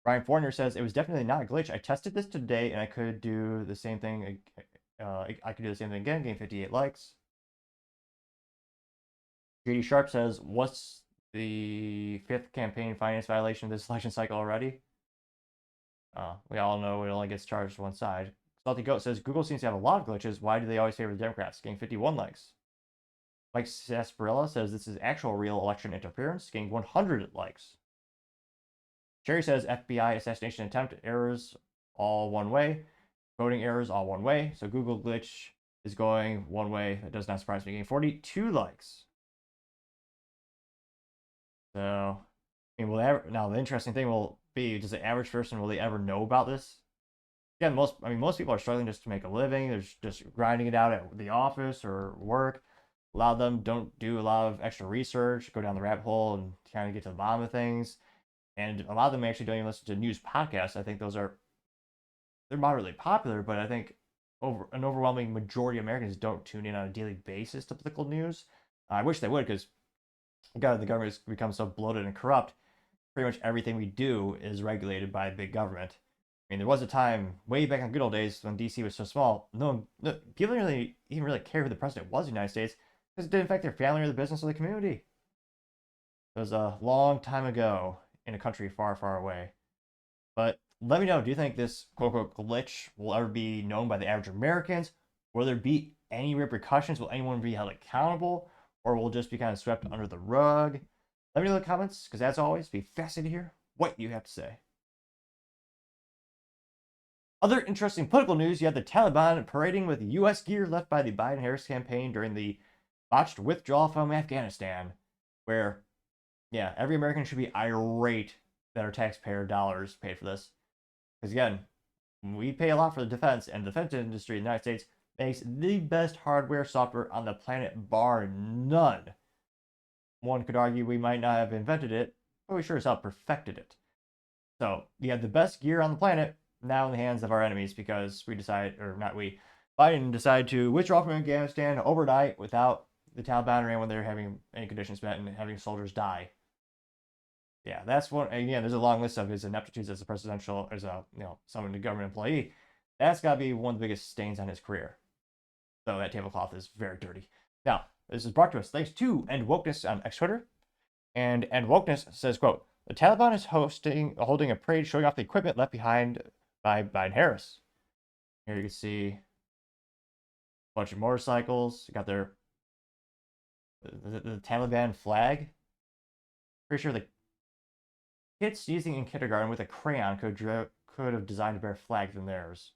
Brian Fournier says, it was definitely not a glitch. I tested this today and I could do the same thing. I could do the same thing again, getting 58 likes. JD Sharp says, what's the 5th campaign finance violation of this election cycle already? We all know it only gets charged to one side. Salty Goat says, Google seems to have a lot of glitches. Why do they always favor the Democrats? Getting 51 likes. Mike Sasparella says, this is actual real election interference. Getting 100 likes. Cherry says, FBI assassination attempt errors all one way. Voting errors all one way. So Google glitch is going one way. That does not surprise me. Getting 42 likes. So, I mean, now the interesting thing will be, does the average person, will they ever know about this? Again, most people are struggling just to make a living. They're just grinding it out at the office or work. A lot of them don't do a lot of extra research, go down the rabbit hole and kind of get to the bottom of things. And a lot of them actually don't even listen to news podcasts. I think they're moderately popular, but I think an overwhelming majority of Americans don't tune in on a daily basis to political news. I wish they would, because the government has become so bloated and corrupt. Pretty much everything we do is regulated by big government. I mean, there was a time way back in good old days when DC was so small, people didn't even really care who the president was in the United States, because it didn't affect their family or the business or the community. It was a long time ago in a country far, far away. But let me know, do you think this quote-unquote glitch will ever be known by the average Americans? Will there be any repercussions? Will anyone be held accountable? Or will it just be kind of swept under the rug? Let me know in the comments, because as always, be fascinated to hear what you have to say. Other interesting political news, you have the Taliban parading with U.S. gear left by the Biden-Harris campaign during the botched withdrawal from Afghanistan, where, yeah, every American should be irate that our taxpayer dollars paid for this. Because again, we pay a lot for the defense, and the defense industry in the United States makes the best hardware software on the planet, bar none. One could argue we might not have invented it, but we sure as hell perfected it. So you have the best gear on the planet now in the hands of our enemies, because Biden decided to withdraw from Afghanistan overnight without the Taliban or anyone there having any conditions met and having soldiers die. Yeah, that's one. Again, there's a long list of his ineptitudes as someone, a government employee. That's got to be one of the biggest stains on his career. So that tablecloth is very dirty. Now, this is brought to us thanks to End Wokeness on X Twitter. And End Wokeness says, quote, the Taliban is holding a parade showing off the equipment left behind by Biden-Harris. Here you can see a bunch of motorcycles. You got the Taliban flag. Pretty sure the kids using in kindergarten with a crayon could have designed a better flag than theirs.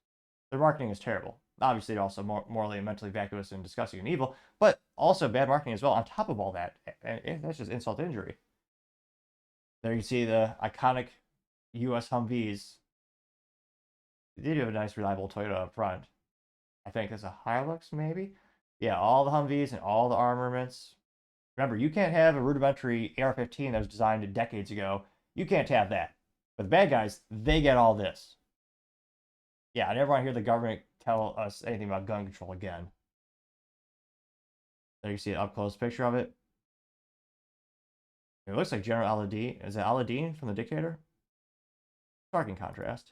Their marketing is terrible. Obviously, they're also morally and mentally vacuous and disgusting and evil, but also bad marketing as well. On top of all that, and that's just insult to injury. There you see the iconic U.S. Humvees. They do have a nice, reliable Toyota up front. I think that's a Hilux, maybe? Yeah, all the Humvees and all the armaments. Remember, you can't have a rudimentary AR-15 that was designed decades ago. You can't have that. But the bad guys, they get all this. Yeah, I never want to hear the government tell us anything about gun control again. There you see an up-close picture of it. It looks like General Aladdin. Is it Aladdin from The Dictator? Stark in contrast.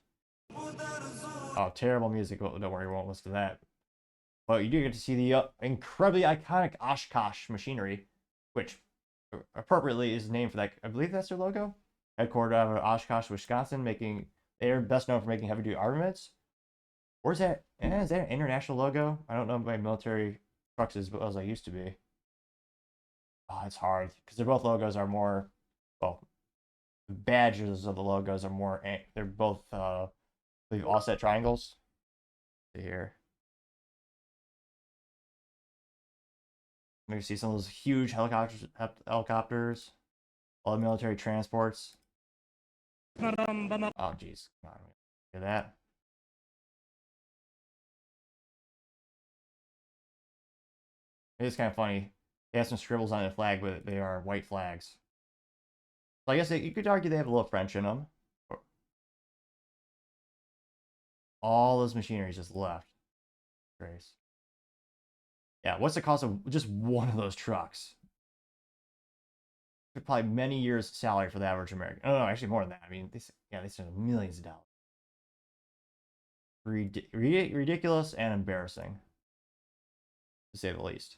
Oh, terrible music. Don't worry, we won't listen to that. But you do get to see the incredibly iconic Oshkosh machinery, which appropriately is named for that. I believe that's their logo. Headquartered out of Oshkosh, Wisconsin, they're best known for making heavy-duty armaments. Or is that an international logo? I don't know my military trucks as well as I used to be. Oh, it's hard because both logos are more, well, the badges of the logos are more. They're both, I believe, offset triangles. See here. Maybe see some of those huge helicopters, all the military transports. Oh, jeez, come on, hear that. It's kind of funny. They have some scribbles on the flag, but they are white flags. So I guess you could argue they have a little French in them. All those machineries just left. Grace. Yeah, what's the cost of just one of those trucks? Probably many years' salary for the average American. Oh, no, actually more than that. I mean, they spend millions of dollars. Ridiculous and embarrassing, to say the least.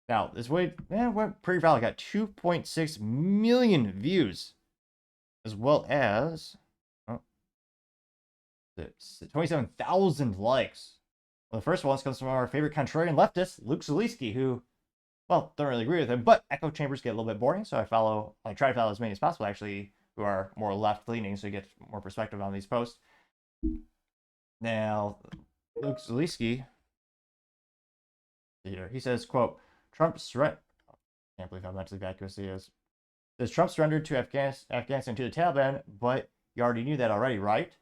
Now, this went pretty viral. Got 2.6 million views, as well as 27,000 likes. Well, the first one comes from our favorite contrarian leftist, Luke Zaleski, who, well, don't really agree with him, but echo chambers get a little bit boring, so I try to follow as many as possible, actually, who are more left-leaning, so you get more perspective on these posts. Now, Luke Zaleski, he says, quote, Trump surrendered. Can't believe how mentally vacuous he is. Says Trump surrendered to Afghanistan to the Taliban, but you already knew that already, right?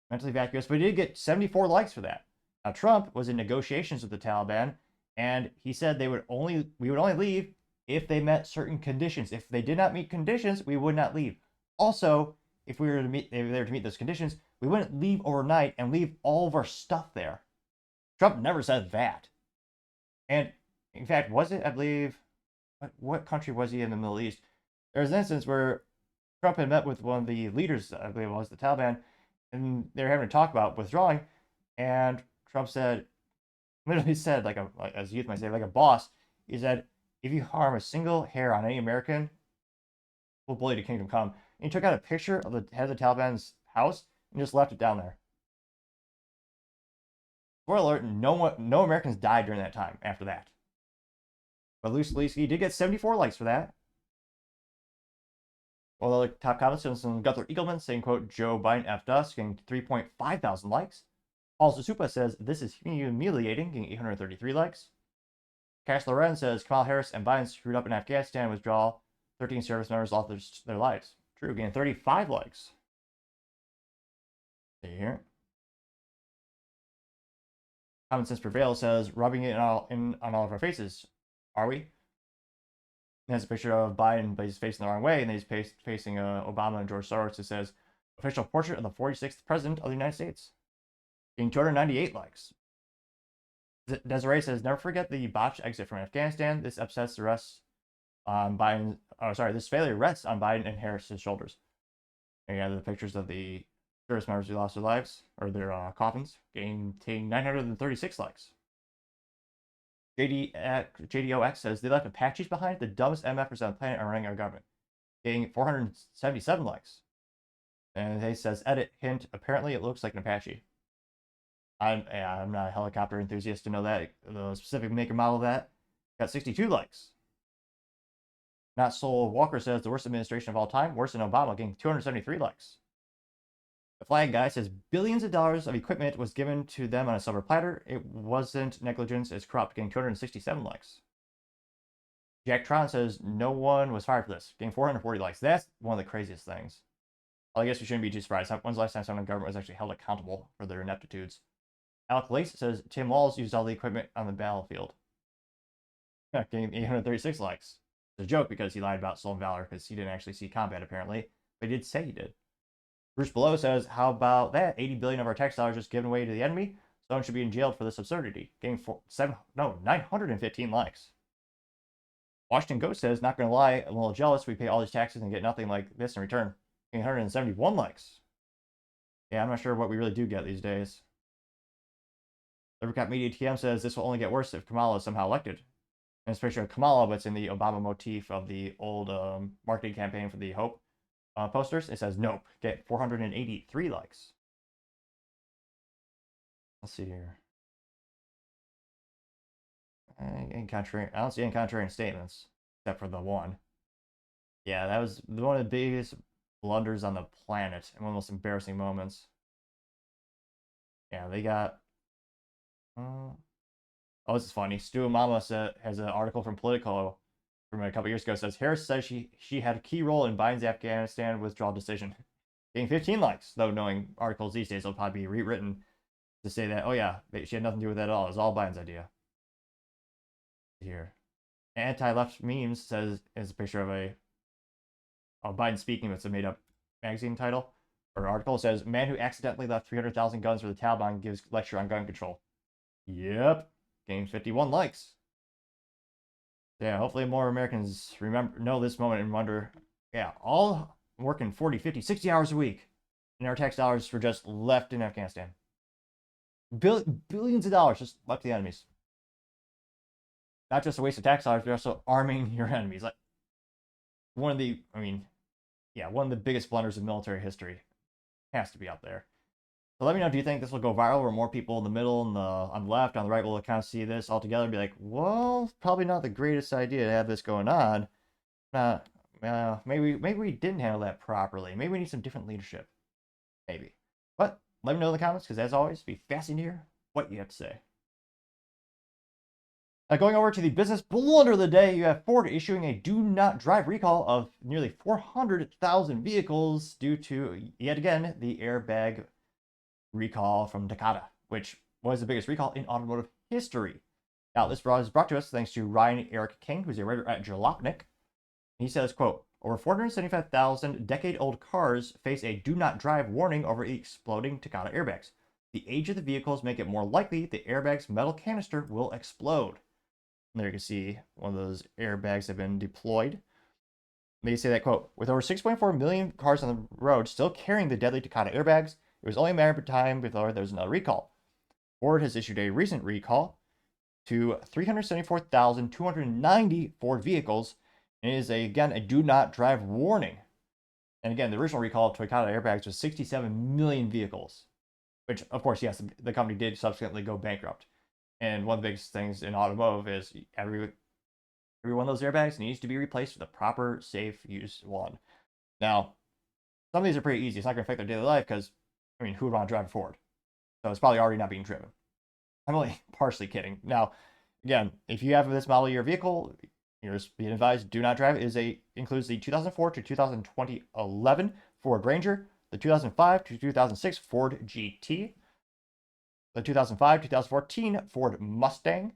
Mentally vacuous, but he did get 74 likes for that. Now, Trump was in negotiations with the Taliban, and he said we would only leave if they met certain conditions. If they did not meet conditions, we would not leave. Also, if they were to meet those conditions, we wouldn't leave overnight and leave all of our stuff there. Trump never said that. And in fact, was it, I believe, what country was he in the Middle East? There was an instance where Trump had met with one of the leaders, I believe it was the Taliban, and they were having to talk about withdrawing, and Trump literally said, as youth might say, like a boss, he said, if you harm a single hair on any American, we'll bully to kingdom come. And he took out a picture of the head of the Taliban's house and just left it down there. Spoiler alert, no Americans died during that time after that. But Luke Zaleski did get 74 likes for that. Well, the top comments comes from Gunther Eagleman saying, quote, Joe Biden effed us, getting 3.5 thousand likes. Paul Zasupa says, this is humiliating, getting 833 likes. Cash Loren says, Kamala Harris and Biden screwed up in Afghanistan, withdrawal, 13 service members lost their lives. True, getting 35 likes. See here. Common Sense Prevails says, rubbing it on all of our faces. Are we? And has a picture of Biden, but he's facing the wrong way, and then he's facing Obama and George Soros. It says, official portrait of the 46th president of the United States. Getting 298 likes. Desiree says, never forget the botched exit from Afghanistan. This upsets the rest on Biden. Oh, sorry, this failure rests on Biden and Harris's shoulders. And you have the pictures of the service members who lost their lives, or their coffins, getting 936 likes. JDOX says, they left Apaches behind. The dumbest MFers on the planet are running our government. Getting 477 likes. And he says, edit, hint, apparently it looks like an Apache. I'm not a helicopter enthusiast to know that. The specific make and model of that got 62 likes. Not Soul Walker says, the worst administration of all time, worse than Obama, getting 273 likes. The Flag Guy says, billions of dollars of equipment was given to them on a silver platter. It wasn't negligence, it's corrupt, getting 267 likes. Jack Tron says, no one was fired for this, getting 440 likes. That's one of the craziest things. Well, I guess we shouldn't be too surprised. When's the last time someone in government was actually held accountable for their ineptitudes? Alec Lace says, Tim Walz used all the equipment on the battlefield. Yeah, getting 836 likes. It's a joke because he lied about stolen valor because he didn't actually see combat apparently, but he did say he did. Bruce Below says, how about that? 80 billion of our tax dollars just given away to the enemy? Someone should be in jail for this absurdity. Getting 915 likes. Washington Ghost says, not gonna lie, I'm a little jealous. We pay all these taxes and get nothing like this in return. Getting 171 likes. Yeah, I'm not sure what we really do get these days. Livercat Media TM says this will only get worse if Kamala is somehow elected. And it's a picture of Kamala, but it's in the Obama motif of the old marketing campaign for the Hope posters. It says nope. Get 483 likes. Let's see here. I don't see any contrarian statements except for the one. Yeah, that was one of the biggest blunders on the planet and one of the most embarrassing moments. Yeah, they got. Oh, this is funny. Stu Mama has an article from Politico from a couple years ago. Says Harris says she had a key role in Biden's Afghanistan withdrawal decision. Getting 15 likes, though knowing articles these days will probably be rewritten to say that, oh yeah, she had nothing to do with that at all. It was all Biden's idea. Here. Anti-left memes says is a picture of a Biden speaking, but it's a made-up magazine title or article. It says, man who accidentally left 300,000 guns for the Taliban gives lecture on gun control. Yep. Gained 51 likes. Yeah, hopefully more Americans know this moment and wonder, yeah, all working 40, 50, 60 hours a week, and our tax dollars were just left in Afghanistan. Billions of dollars just left to the enemies. Not just a waste of tax dollars, but also arming your enemies. Like one of the biggest blunders of military history has to be out there. So let me know, do you think this will go viral where more people in the middle and on the left, on the right will kind of see this all together and be like, well, probably not the greatest idea to have this going on. Maybe we didn't handle that properly. Maybe we need some different leadership. Maybe. But let me know in the comments, because as always, it'd be fascinating to hear what you have to say. Going over to the business blunder of the day, you have Ford issuing a do not drive recall of nearly 400,000 vehicles due to, yet again, the airbag recall from Takata, which was the biggest recall in automotive history. Now, this is brought to us thanks to Ryan Eric King, who's a writer at Jalopnik. He says, quote, over 475,000 decade-old cars face a do not drive warning over exploding Takata airbags. The age of the vehicles make it more likely the airbag's metal canister will explode. And there you can see one of those airbags have been deployed. They say that, quote, with over 6.4 million cars on the road still carrying the deadly Takata airbags, it was only a matter of time before there was another recall. Ford has issued a recent recall to 374,290 Ford vehicles, and it is, again, a do not drive warning. And again, the original recall of Takata airbags was 67 million vehicles, which, of course, yes, the company did subsequently go bankrupt. And one of the biggest things in automotive is every one of those airbags needs to be replaced with a proper, safe use one. Now, some of these are pretty easy. It's not going to affect their daily life because, I mean, who would want to drive a Ford? So it's probably already not being driven. I'm only partially kidding. Now, again, if you have this model year vehicle, you're just being advised, do not drive. Includes the 2004 to 2011 Ford Ranger, the 2005 to 2006 Ford GT, the 2005 to 2014 Ford Mustang,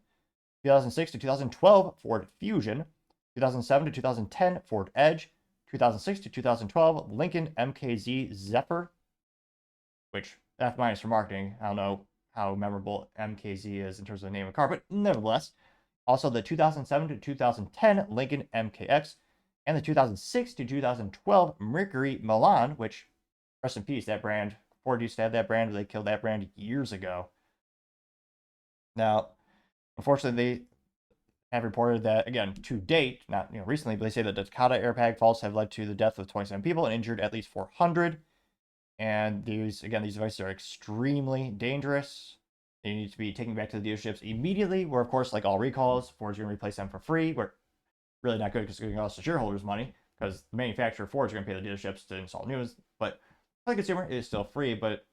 2006 to 2012 Ford Fusion, 2007 to 2010 Ford Edge, 2006 to 2012 Lincoln MKZ Zephyr, which F- for marketing. I don't know how memorable MKZ is in terms of the name of the car, but nevertheless. Also the 2007 to 2010 Lincoln MKX, and the 2006 to 2012 Mercury Milan, which, rest in peace, that brand. Ford used to have that brand, but they killed that brand years ago. Now, unfortunately, they have reported that, again, to date, not recently, but they say that the Takata airbag faults have led to the death of 27 people and injured at least 400. And these devices are extremely dangerous. They need to be taken back to the dealerships immediately, where, of course, like all recalls, Ford's going to replace them for free. We're really not good because it's going to cost the shareholders money, because the manufacturer, Ford's going to pay the dealerships to install new ones. But for the consumer, it is still free. But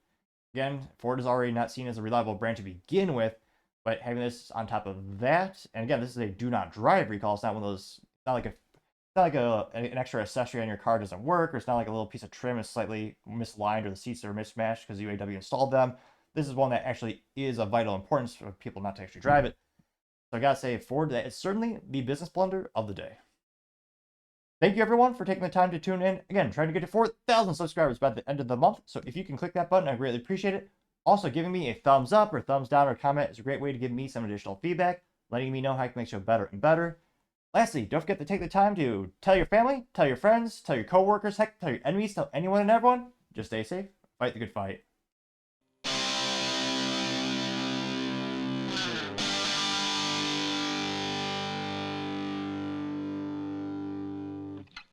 again, Ford is already not seen as a reliable brand to begin with. But having this on top of that, and again, this is a do not drive recall. It's not one of those, it's not like an extra accessory on your car doesn't work, or it's not like a little piece of trim is slightly misaligned or the seats are mismatched because UAW installed them. This is one that actually is of vital importance for people not to actually drive it. So I gotta say, Ford, that is certainly the business blunder of the day. Thank you everyone for taking the time to tune in. Again, trying to get to 4,000 subscribers by the end of the month. So if you can click that button, I greatly appreciate it. Also, giving me a thumbs up or thumbs down or comment is a great way to give me some additional feedback, letting me know how I can make the show better and better. Lastly, don't forget to take the time to tell your family, tell your friends, tell your coworkers, heck, tell your enemies, tell anyone and everyone. Just stay safe, fight the good fight.